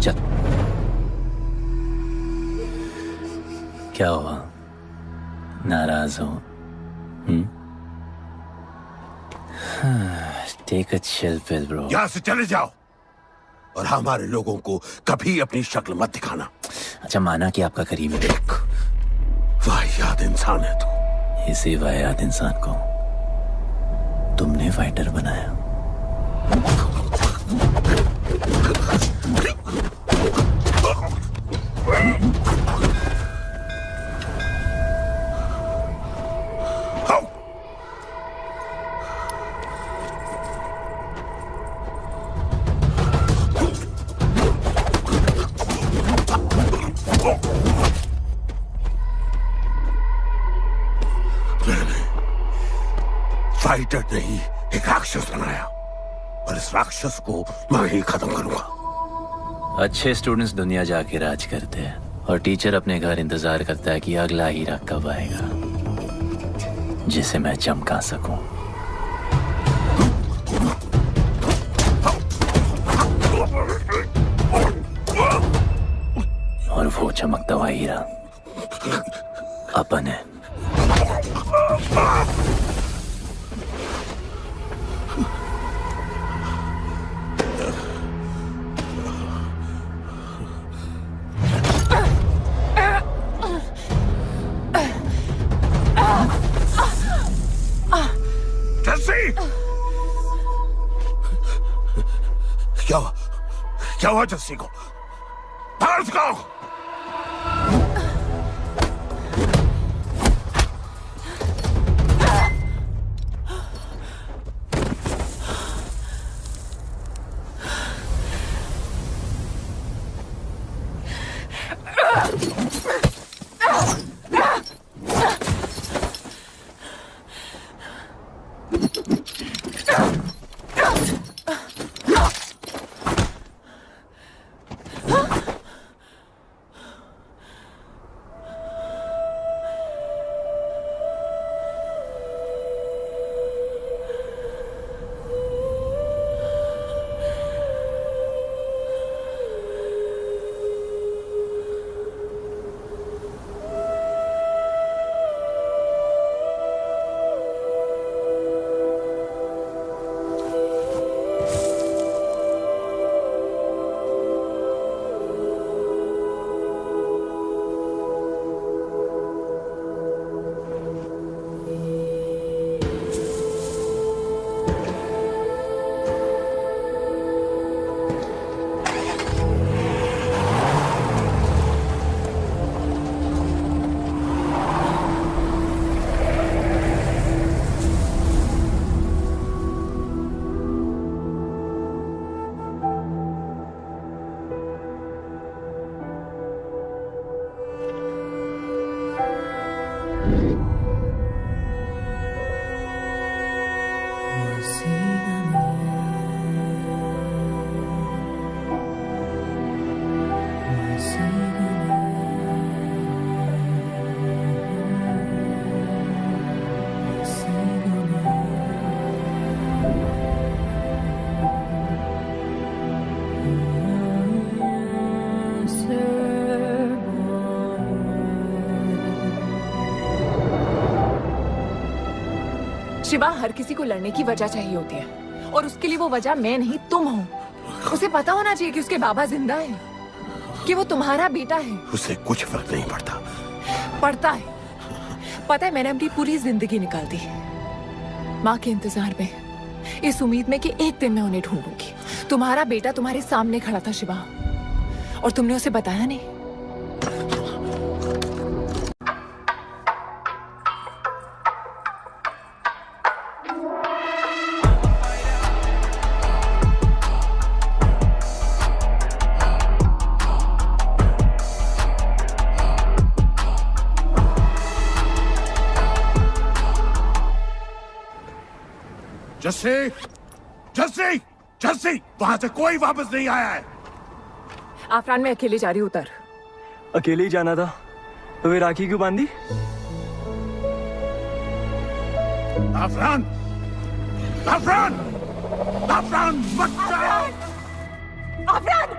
चल। क्या हुआ, नाराज हो? Take a chill pill, bro. यहाँ से चले जाओ और हमारे लोगों को कभी अपनी शक्ल मत दिखाना। अच्छा माना कि आपका करीब है। वाहियात इंसान है तू। इसी वाहियात इंसान को तुमने फाइटर बनाया। फाइटर नहीं, एक राक्षस बनाया और इस राक्षस को मैं ही खत्म करूंगा। अच्छे स्टूडेंट्स दुनिया जाके राज करते हैं और टीचर अपने घर इंतजार करता है कि अगला हीरा कब आएगा जिसे मैं चमका सकूं। और वो चमकता हुआ हीरा अपन है। क्या हुआ जस्सी को? बाहर निकालो। शिवा, हर किसी को लड़ने की वजह चाहिए होती है और उसके लिए वो वजह मैं नहीं तुम हो। उसे पता होना चाहिए कि उसके बाबा जिंदा है, कि वो तुम्हारा बेटा है। उसे कुछ फर्क नहीं पड़ता। पड़ता है। पता है, मैंने अपनी पूरी जिंदगी निकाल दी माँ के इंतजार में, इस उम्मीद में कि एक दिन मैं उन्हें ढूंढूंगी। तुम्हारा बेटा तुम्हारे सामने खड़ा था शिवा, और तुमने उसे बताया नहीं। जस्सी, जस्सी, जस्सी, वहां से कोई वापस नहीं आया है। आफरान, मैं अकेले जा रही हूँ। उतर। अकेले ही जाना था तो वे राखी क्यों बांधी? आफरान, आफरान, आफरान, मत जाओ। आफरान!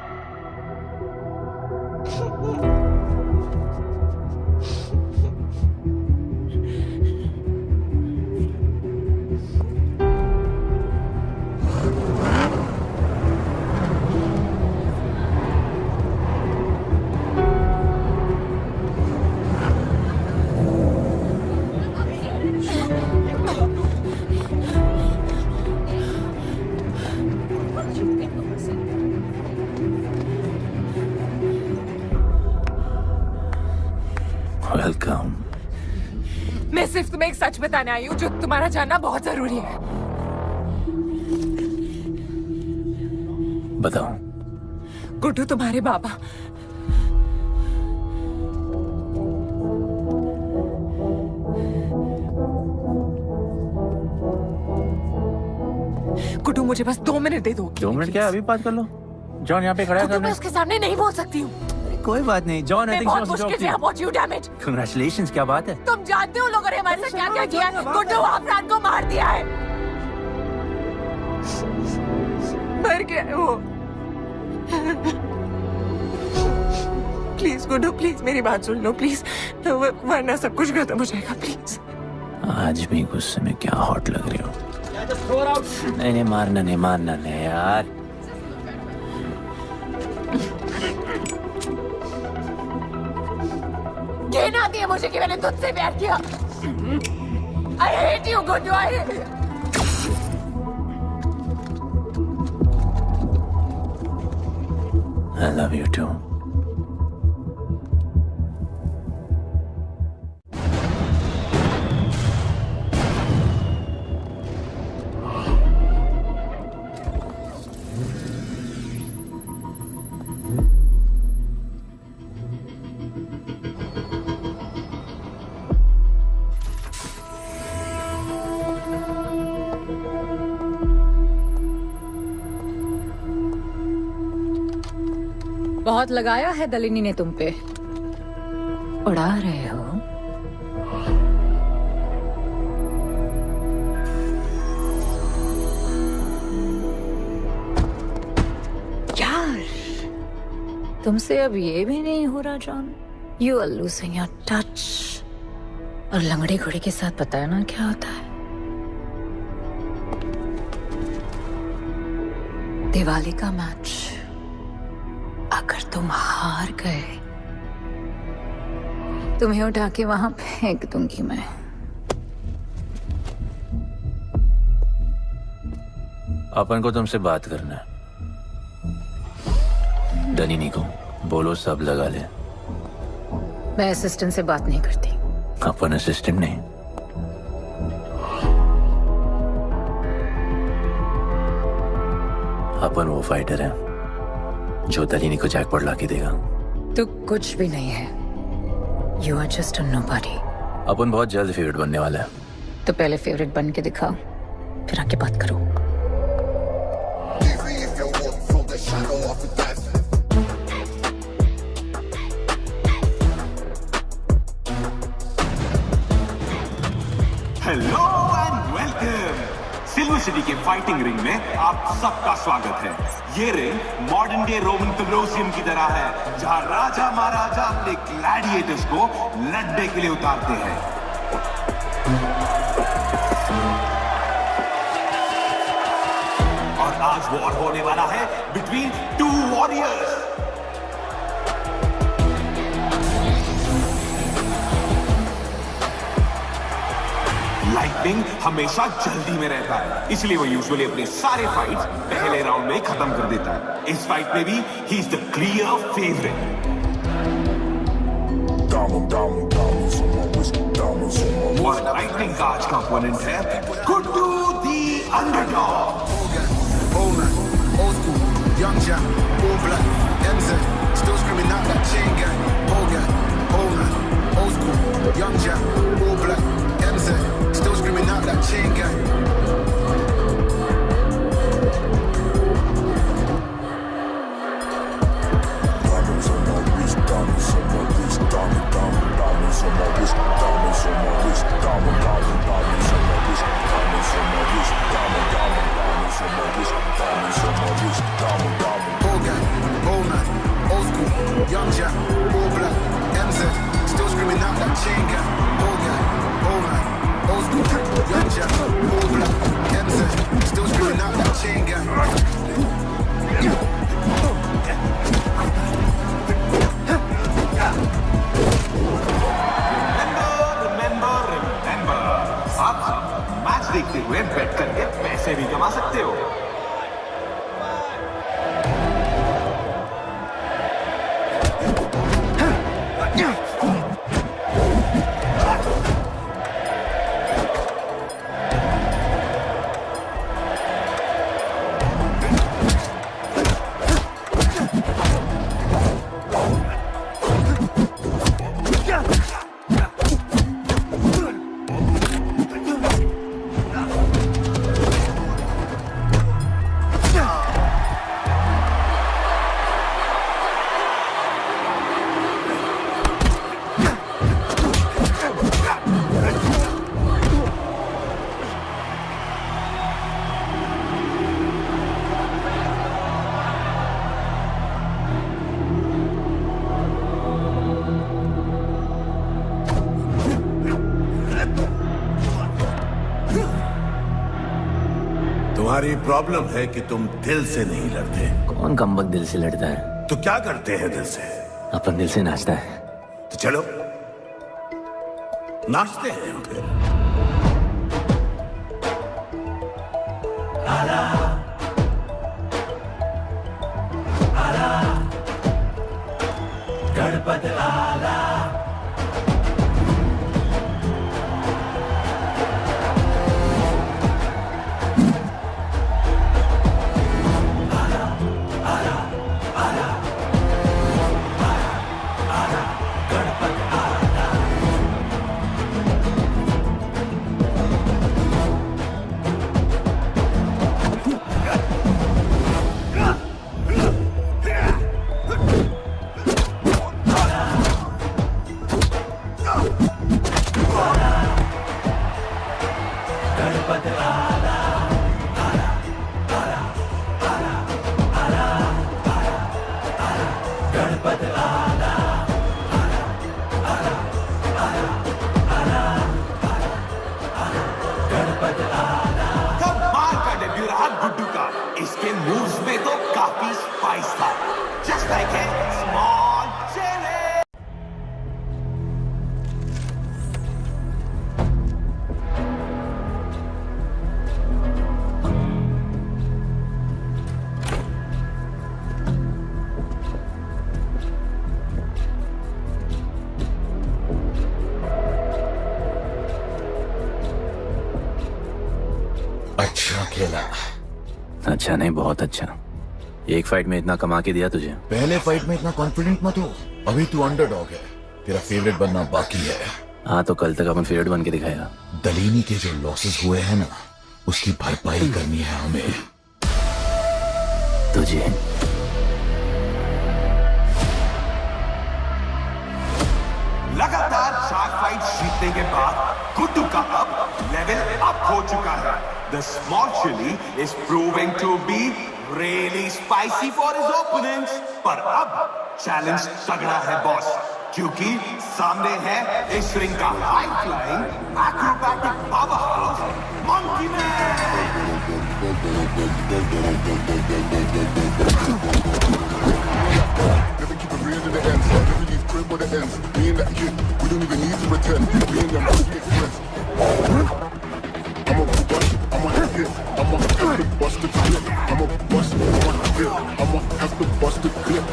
सिर्फ तुम्हें एक सच बताने आई हूँ जो तुम्हारा जानना बहुत जरूरी है। बताओ। गुड्डू तुम्हारे बाबा गुड्डू, मुझे बस 2 मिनट दे दो। 2 मिनट क्या, अभी बात कर लो। जॉन यहाँ पे खड़ा है। मैं उसके सामने नहीं बोल सकती हूँ। कोई बात नहीं जॉन, मैं बहुत मुश्किल say about you, damn it. Congratulations, क्या बात है? तुम जानते हो लोगों ने हमारे साथ क्या क्या किया है? गुड्डू आफरान को मार दिया है। मर गया है वो। प्लीज गुड्डू, प्लीज मेरी बात सुन लो प्लीज, वरना सब कुछ खत्म हो जाएगा प्लीज। आज भी गुस्से में क्या हॉट लग रही हो। नहीं, मारना नहीं यार। घिन आती है मुझे कि मैंने तुझसे प्यार किया। I hate you, Guddu, I hate you. I love you too. बहुत लगाया है दलिनी ने तुम पे। उड़ा रहे हो। यार, तुमसे अब ये भी नहीं हो रहा John. You are losing your touch. और लंगड़ी घोड़ी के साथ पता है ना क्या होता है? दिवाली का मैच अगर तुम हार गए, तुम्हें उठा के वहां फेंक दूंगी मैं। अपन को तुमसे बात करना है। दलिनी को बोलो सब लगा ले। मैं असिस्टेंट से बात नहीं करती। अपन असिस्टेंट नहीं, अपन वो फाइटर है जो दलिनी को जैकपॉट लाके देगा। तो कुछ भी नहीं है। You are just a nobody. अपन बहुत जल्द फेवरेट बनने वाला है। तो पहले फेवरेट बन के दिखाओ, फिर आके बात करो। Hello and welcome. Silver city के फाइटिंग रिंग में आप सबका स्वागत है। ये ring modern day Roman Colosseum की तरह है, जहां राजा महाराजा अपने ग्लैडिएटर्स को लड़ने के लिए उतारते हैं। और आज वॉर होने वाला है बिटवीन 2 वॉरियर्स। लाइटनिंग हमेशा जल्दी में रहता है, इसलिए वो यूजुअली अपने सारे फाइट्स पहले राउंड में खत्म कर देता है। इस फाइट में भी he is the clear favourite. और लाइटनिंग का आज का ओपोनेंट है गुड्डू दी underdog. Young Jack, all black, MZ, still screaming out that chain gang. Old man, old school. Young Jack, all black, MZ, still screaming out that chain gang. Diamonds on my wrist, diamonds on my wrist, diamonds on my wrist, diamonds on my wrist, diamonds on my wrist, diamonds on my wrist, diamonds on my wrist, diamonds on my wrist, diamond. Old gang, old man, old school. Young Jack, all black, MZ, still screaming out that chain gang. Old gang, old man, old school. Young Jack, all black, MZ, still screaming out that chain gang. Remember. आप मैच देखते हुए बेट करके पैसे भी कमा सकते हो। तुम्हारी प्रॉब्लम है कि तुम दिल से नहीं लड़ते। कौन कमबख्त दिल से लड़ता है? तो क्या करते हैं दिल से? अपन दिल से नाचता है। तो चलो नाचते हैं हम फिर। गणपत आला गुड्डू का। इसके मूव्स में तो काफी स्पाइस था। Just like a small chilli. अच्छा खेला। अच्छा नहीं, बहुत अच्छा। एक फाइट में इतना कमा के दिया तुझे। पहले फाइट में इतना कॉन्फिडेंट मत हो, अभी तू अंडरडॉग है, तेरा फेवरेट बनना बाकी है। हाँ तो कल तक अपन फेवरेट बन के दिखाएगा। दलीनी के जो लॉसेस हुए हैं ना, उसकी भरपाई करनी है हमें। तुझे लगातार 4 फाइट जीतने के बाद गुड्डू का अब लेवल अप हो चुका है। The small chili is proving to be really spicy for his opponents. पर अब चैलेंज तगड़ा है बॉस, क्योंकि सामने है इस रिंग का high flying acrobatic powerhouse monkey man. To the end, never leave crib where the ends. Me and that kid, we don't even need to pretend. Me and them big friends. I'm a bust, I'm a hit, I'm a have to bust the clip. I'm a bust, I'm a hit, I'm a have to bust the clip.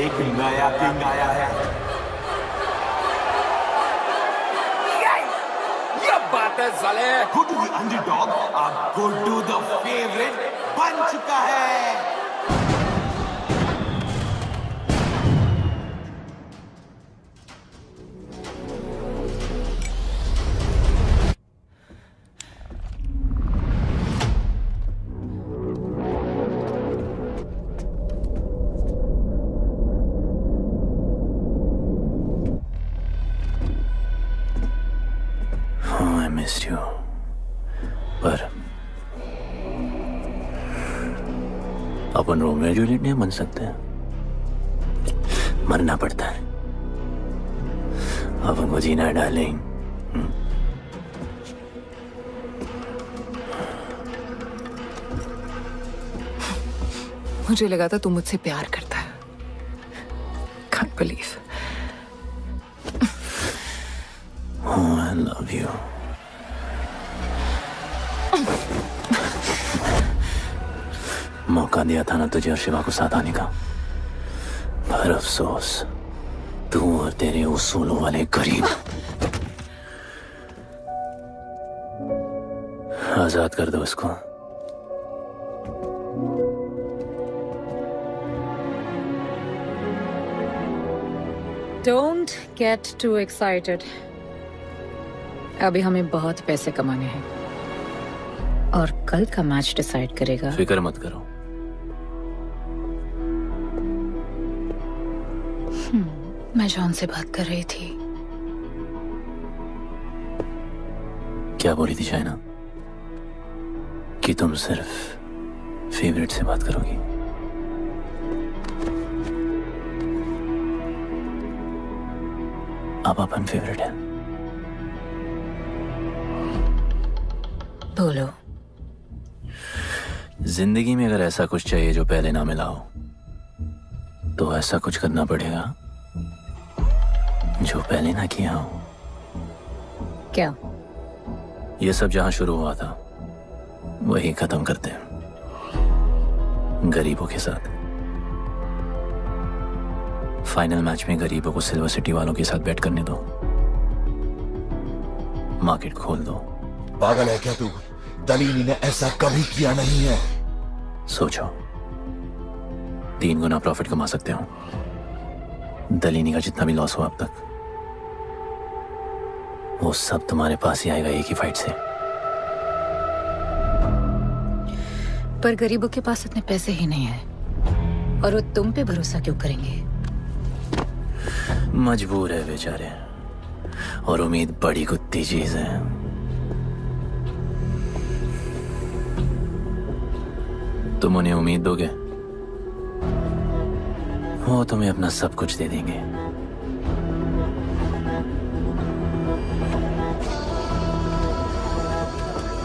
एक नया किंग आया है। ये बात है साले। गुड्डू द अंडरडॉग अब गुड्डू द फेवरेट बन चुका है। पर अपन रोमियो जूलियट नहीं बन सकते। मरना पड़ता है। अब हमको जीना है डार्लिंग। मुझे लगा था तू मुझसे प्यार करता है। Can't believe. Oh, I love you. मौका दिया था ना तुझे और शिवा को साथ आने का, पर अफसोस तू और तेरे उसूलों वाले गरीब। आजाद कर दो इसको। Don't get too excited. अभी हमें बहुत पैसे कमाने हैं और कल का मैच डिसाइड करेगा। फिक्र मत करो। मैं जॉन से बात कर रही थी। क्या बोली थी शाइना? कि तुम सिर्फ फेवरेट से बात करोगी? अब अपन फेवरेट है। बोलो। जिंदगी में अगर ऐसा कुछ चाहिए जो पहले ना मिला हो, तो ऐसा कुछ करना पड़ेगा जो पहले ना किया हो। क्या? ये सब जहां शुरू हुआ था वही खत्म करते हैं, गरीबों के साथ। फाइनल मैच में गरीबों को सिल्वर सिटी वालों के साथ बैट करने दो, मार्केट खोल दो। पागल है क्या तू? दलीनी ने ऐसा कभी किया नहीं है। सोचो, 3 गुना प्रॉफिट कमा सकते हो। दलीनी का जितना भी लॉस हुआ अब तक, वो सब तुम्हारे पास ही आएगा एक ही फाइट से। पर गरीबों के पास इतने पैसे ही नहीं है, और वो तुम पे भरोसा क्यों करेंगे? मजबूर है बेचारे, और उम्मीद बड़ी कुत्ती चीज है। तुम उन्हें उम्मीद दोगे, वो तुम्हें अपना सब कुछ दे देंगे।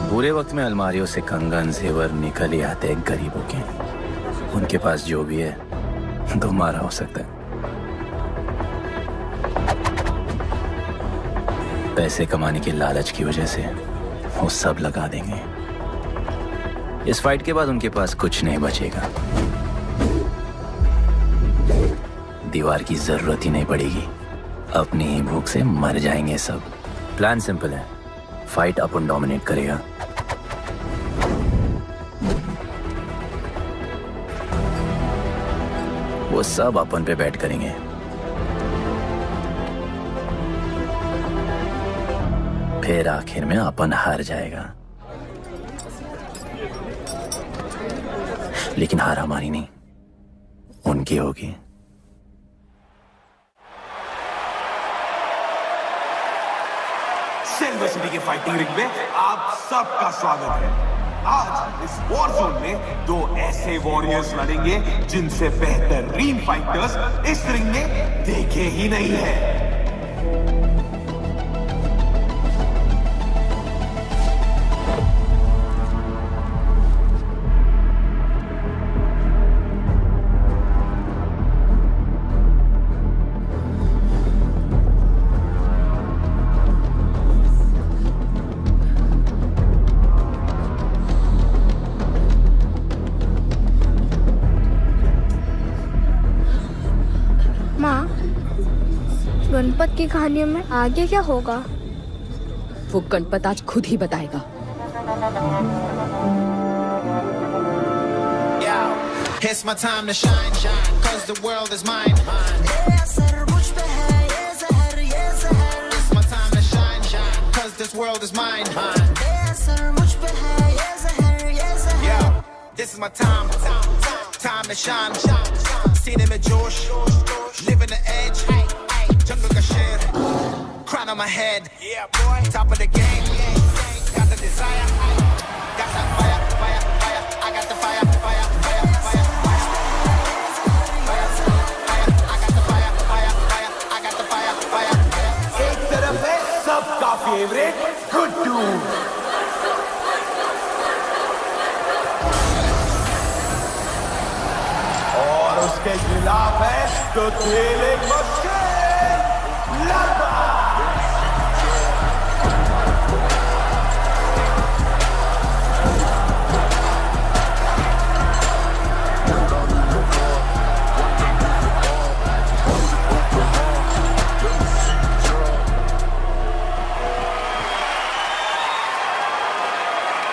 बुरे वक्त में अलमारियों से कंगन जेवर निकल ही आते हैं गरीबों के। उनके पास जो भी है तुम्हारा हो सकता है। पैसे कमाने की लालच की वजह से वो सब लगा देंगे। इस फाइट के बाद उनके पास कुछ नहीं बचेगा। दीवार की जरूरत ही नहीं पड़ेगी, अपनी ही भूख से मर जाएंगे सब। प्लान सिंपल है, फाइट अपन डोमिनेट करेगा। वो सब अपन पे बैट करेंगे। फिर आखिर में अपन हार जाएगा, लेकिन हार हमारी नहीं, उनकी होगी। सिल्वर सिटी के फाइटिंग रिंग में आप सबका स्वागत है। आज इस वॉर जोन में 2 ऐसे वॉरियर्स लड़ेंगे जिनसे बेहतरीन फाइटर्स इस रिंग में देखे ही नहीं है। गणपत की कहानियों में आगे क्या होगा? वो गणपत आज खुद ही बताएगा। It's my time to shine, shine, 'cause the world is mine. It's my time to shine, shine, 'cause this world is mine. Yo, this is my time, time to shine. Seen him at Josh, living the edge. Jungle ka sher, crown on my head. Yeah, boy, top of the game. Got the desire, got that fire, fire, fire. I got the fire, fire, fire, fire, fire. I got the fire. और उसके खिलाफ है तो खेले मुश्किल लड़वा।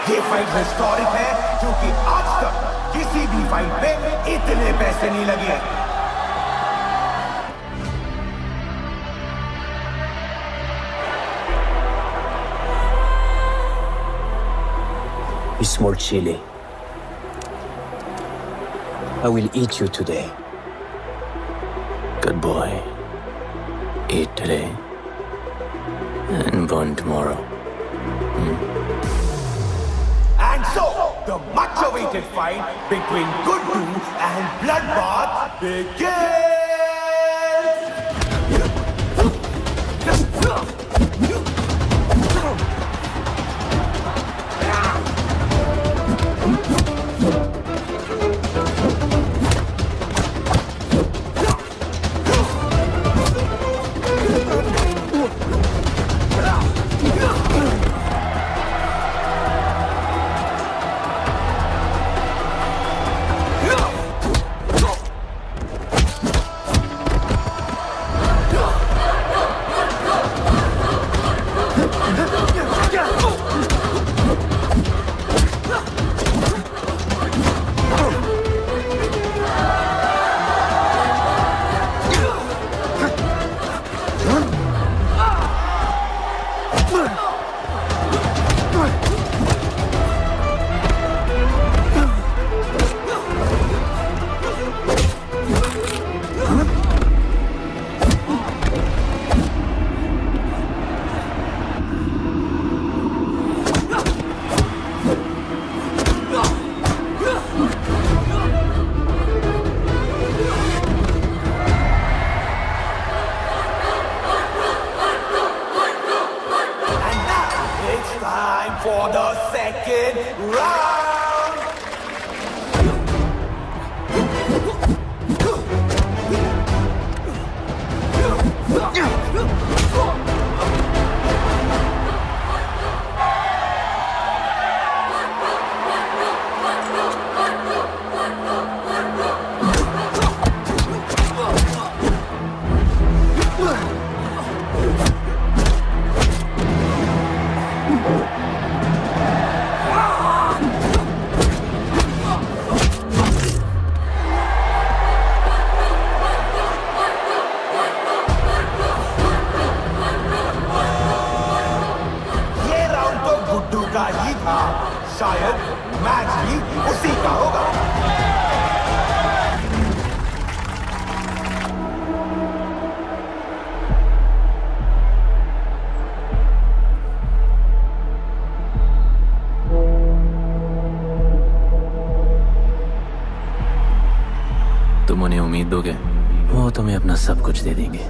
ये फाइट हिस्टोरिक है क्योंकि आज तक किसी भी फाइट पे इतने पैसे नहीं लगे। Small chili. I will eat you today. Good boy. Eat today and burn tomorrow. And so, the much-awaited fight between Guddu and Bloodbath begins! For the second round. शायद मैच भी उसी का होगा। तुम उन्हें उम्मीद दोगे, वो तुम्हें अपना सब कुछ दे देंगे।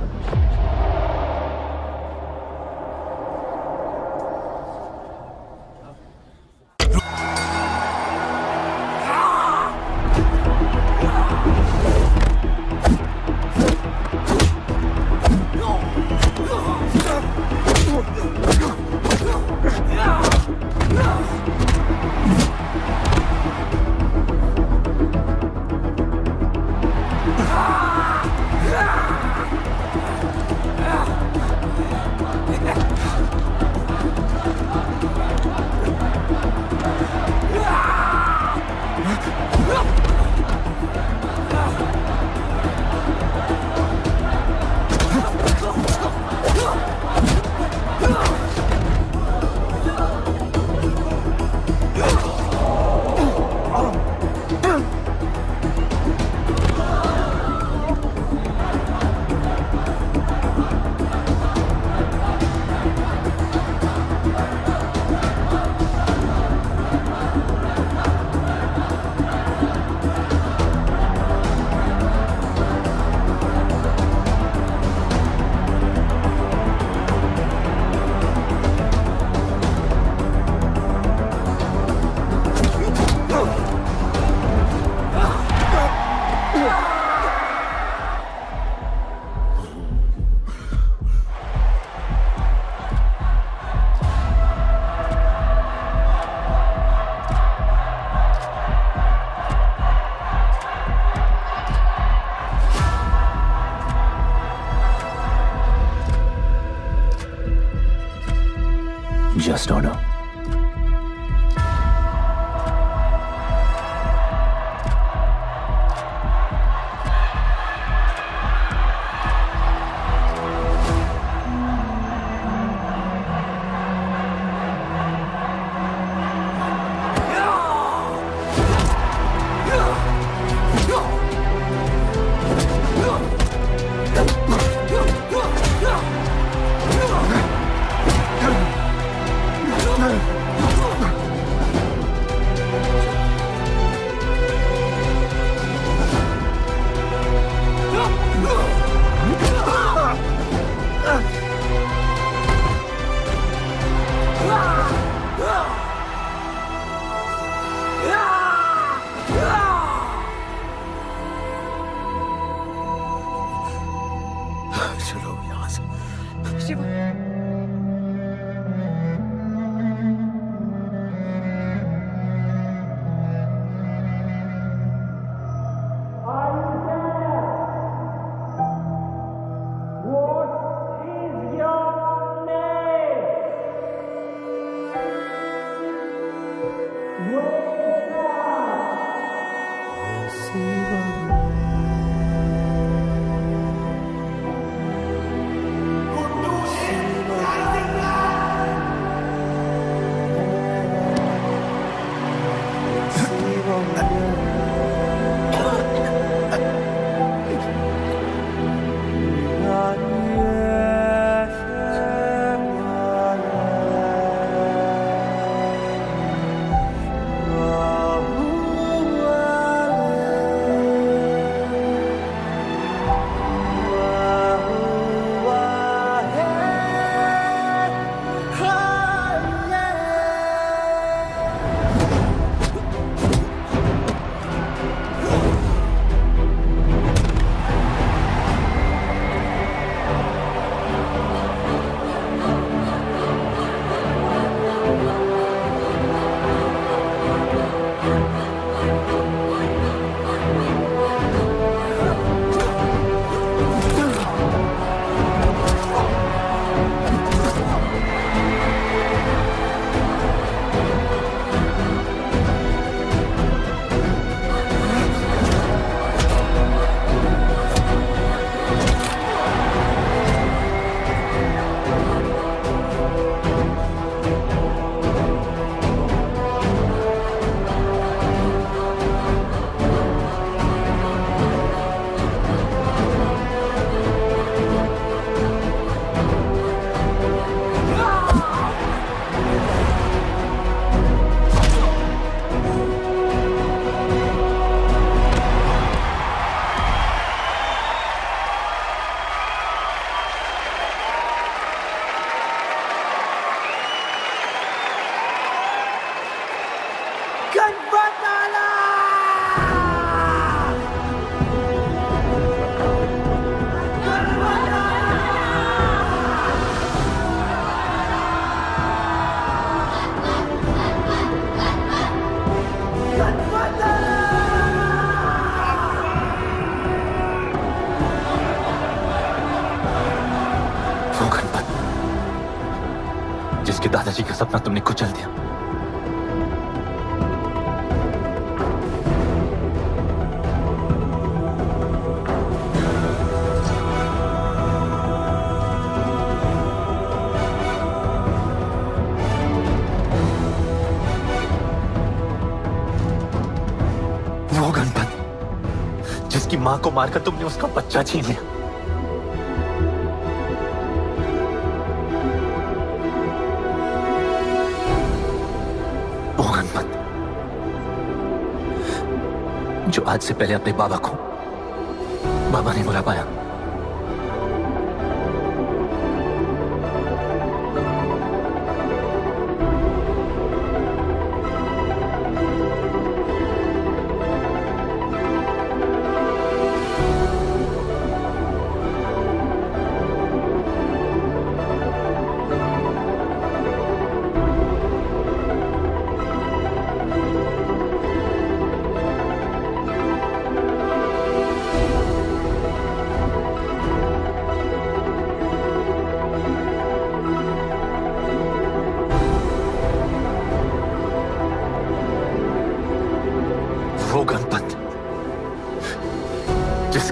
just don't know. चलो यहाँ से। जिसके दादाजी का सपना तुमने कुचल दिया। वो गणपत जिसकी मां को मारकर तुमने उसका बच्चा छीन लिया। जो आज से पहले अपने बाबा को बाबा नहीं बुला पाया।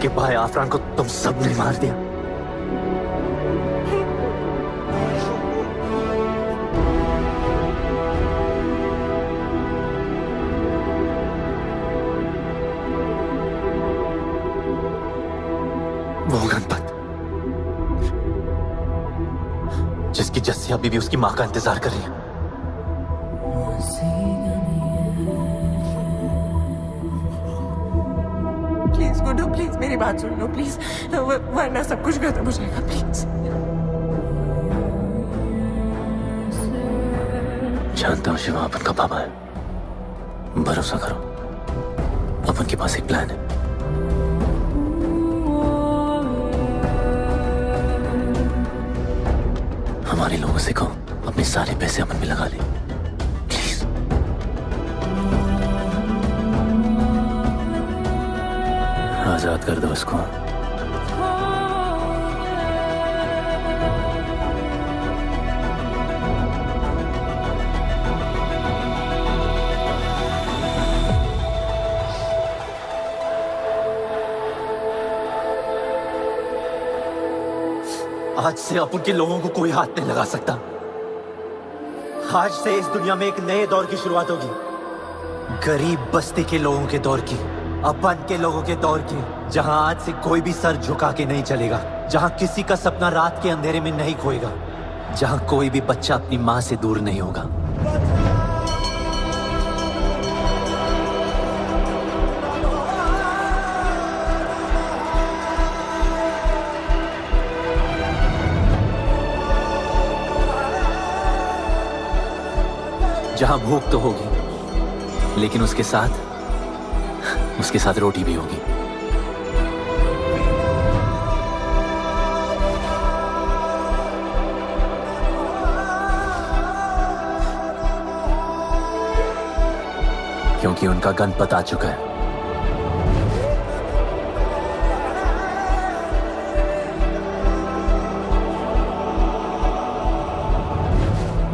उसके भाई आफरान को तुम सबने मार दिया। वो गणपत जिसकी जस्सिया बीवी उसकी मां का इंतजार कर रही है। प्लीज गुड्डू, प्लीज मेरी बात सुन लो प्लीज, वरना सब कुछ खत्म हो जाएगा प्लीज। जानता हूँ शिवा अपन का पापा है, भरोसा करो, अपन के पास एक प्लान है। हमारे लोगों से कहो अपने सारे पैसे अपन में लगा ले, प्लीज। आजाद कर दो उसको। आज से अपन के लोगों को कोई हाथ नहीं लगा सकता। आज से इस दुनिया में एक नए दौर की शुरुआत होगी, गरीब बस्ती के लोगों के दौर की, अपन के लोगों के दौर की, जहां आज से कोई भी सर झुका के नहीं चलेगा, जहां किसी का सपना रात के अंधेरे में नहीं खोएगा, जहां कोई भी बच्चा अपनी मां से दूर नहीं होगा। जहां भूख तो होगी, लेकिन उसके साथ रोटी भी होगी। क्योंकि उनका गणपत आ चुका है।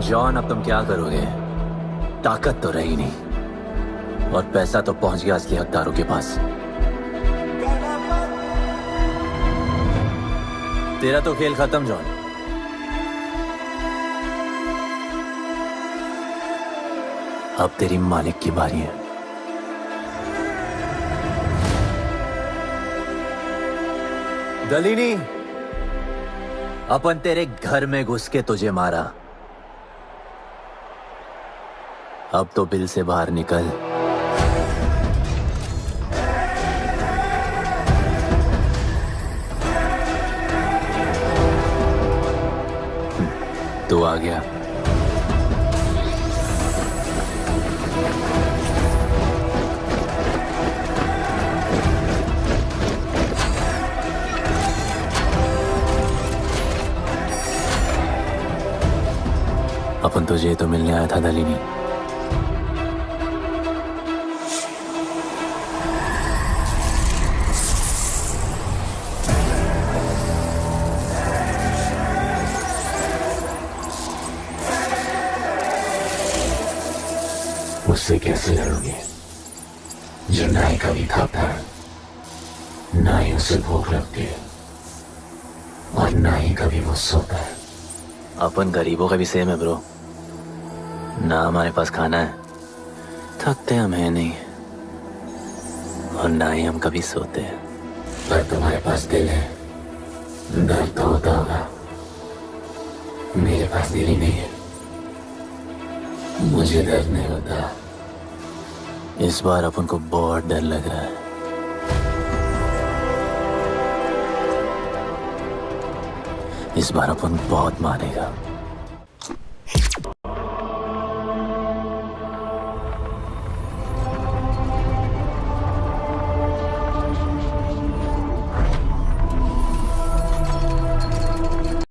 जॉन, अब तुम क्या करोगे? ताकत तो रही नहीं और पैसा तो पहुंच गया असली हकदारों के पास। तेरा तो खेल खत्म जॉन। अब तेरी मालिक की बारी है। दलीनी, अपन तेरे घर में घुस के तुझे मारा, अब तो बिल से बाहर निकल। तू आ गया। अपन तुझे तो मिलने आया था दलीनी। उससे कैसे लड़ोगे जो ना ही कभी खाता ना ही उसे भूख लगती है और ना ही कभी वो सोता है। अपन गरीबों का भी सेम है ब्रो, ना हमारे पास खाना है, थकते हम है नहीं, और ना ही हम कभी सोते हैं। पर तुम्हारे पास दिल है, दर्द तो होता होगा। मेरे पास दिल ही नहीं है, मुझे दर्द नहीं होता। इस बार अपन को बहुत डर लग रहा है। इस बार अपन बहुत मानेगा।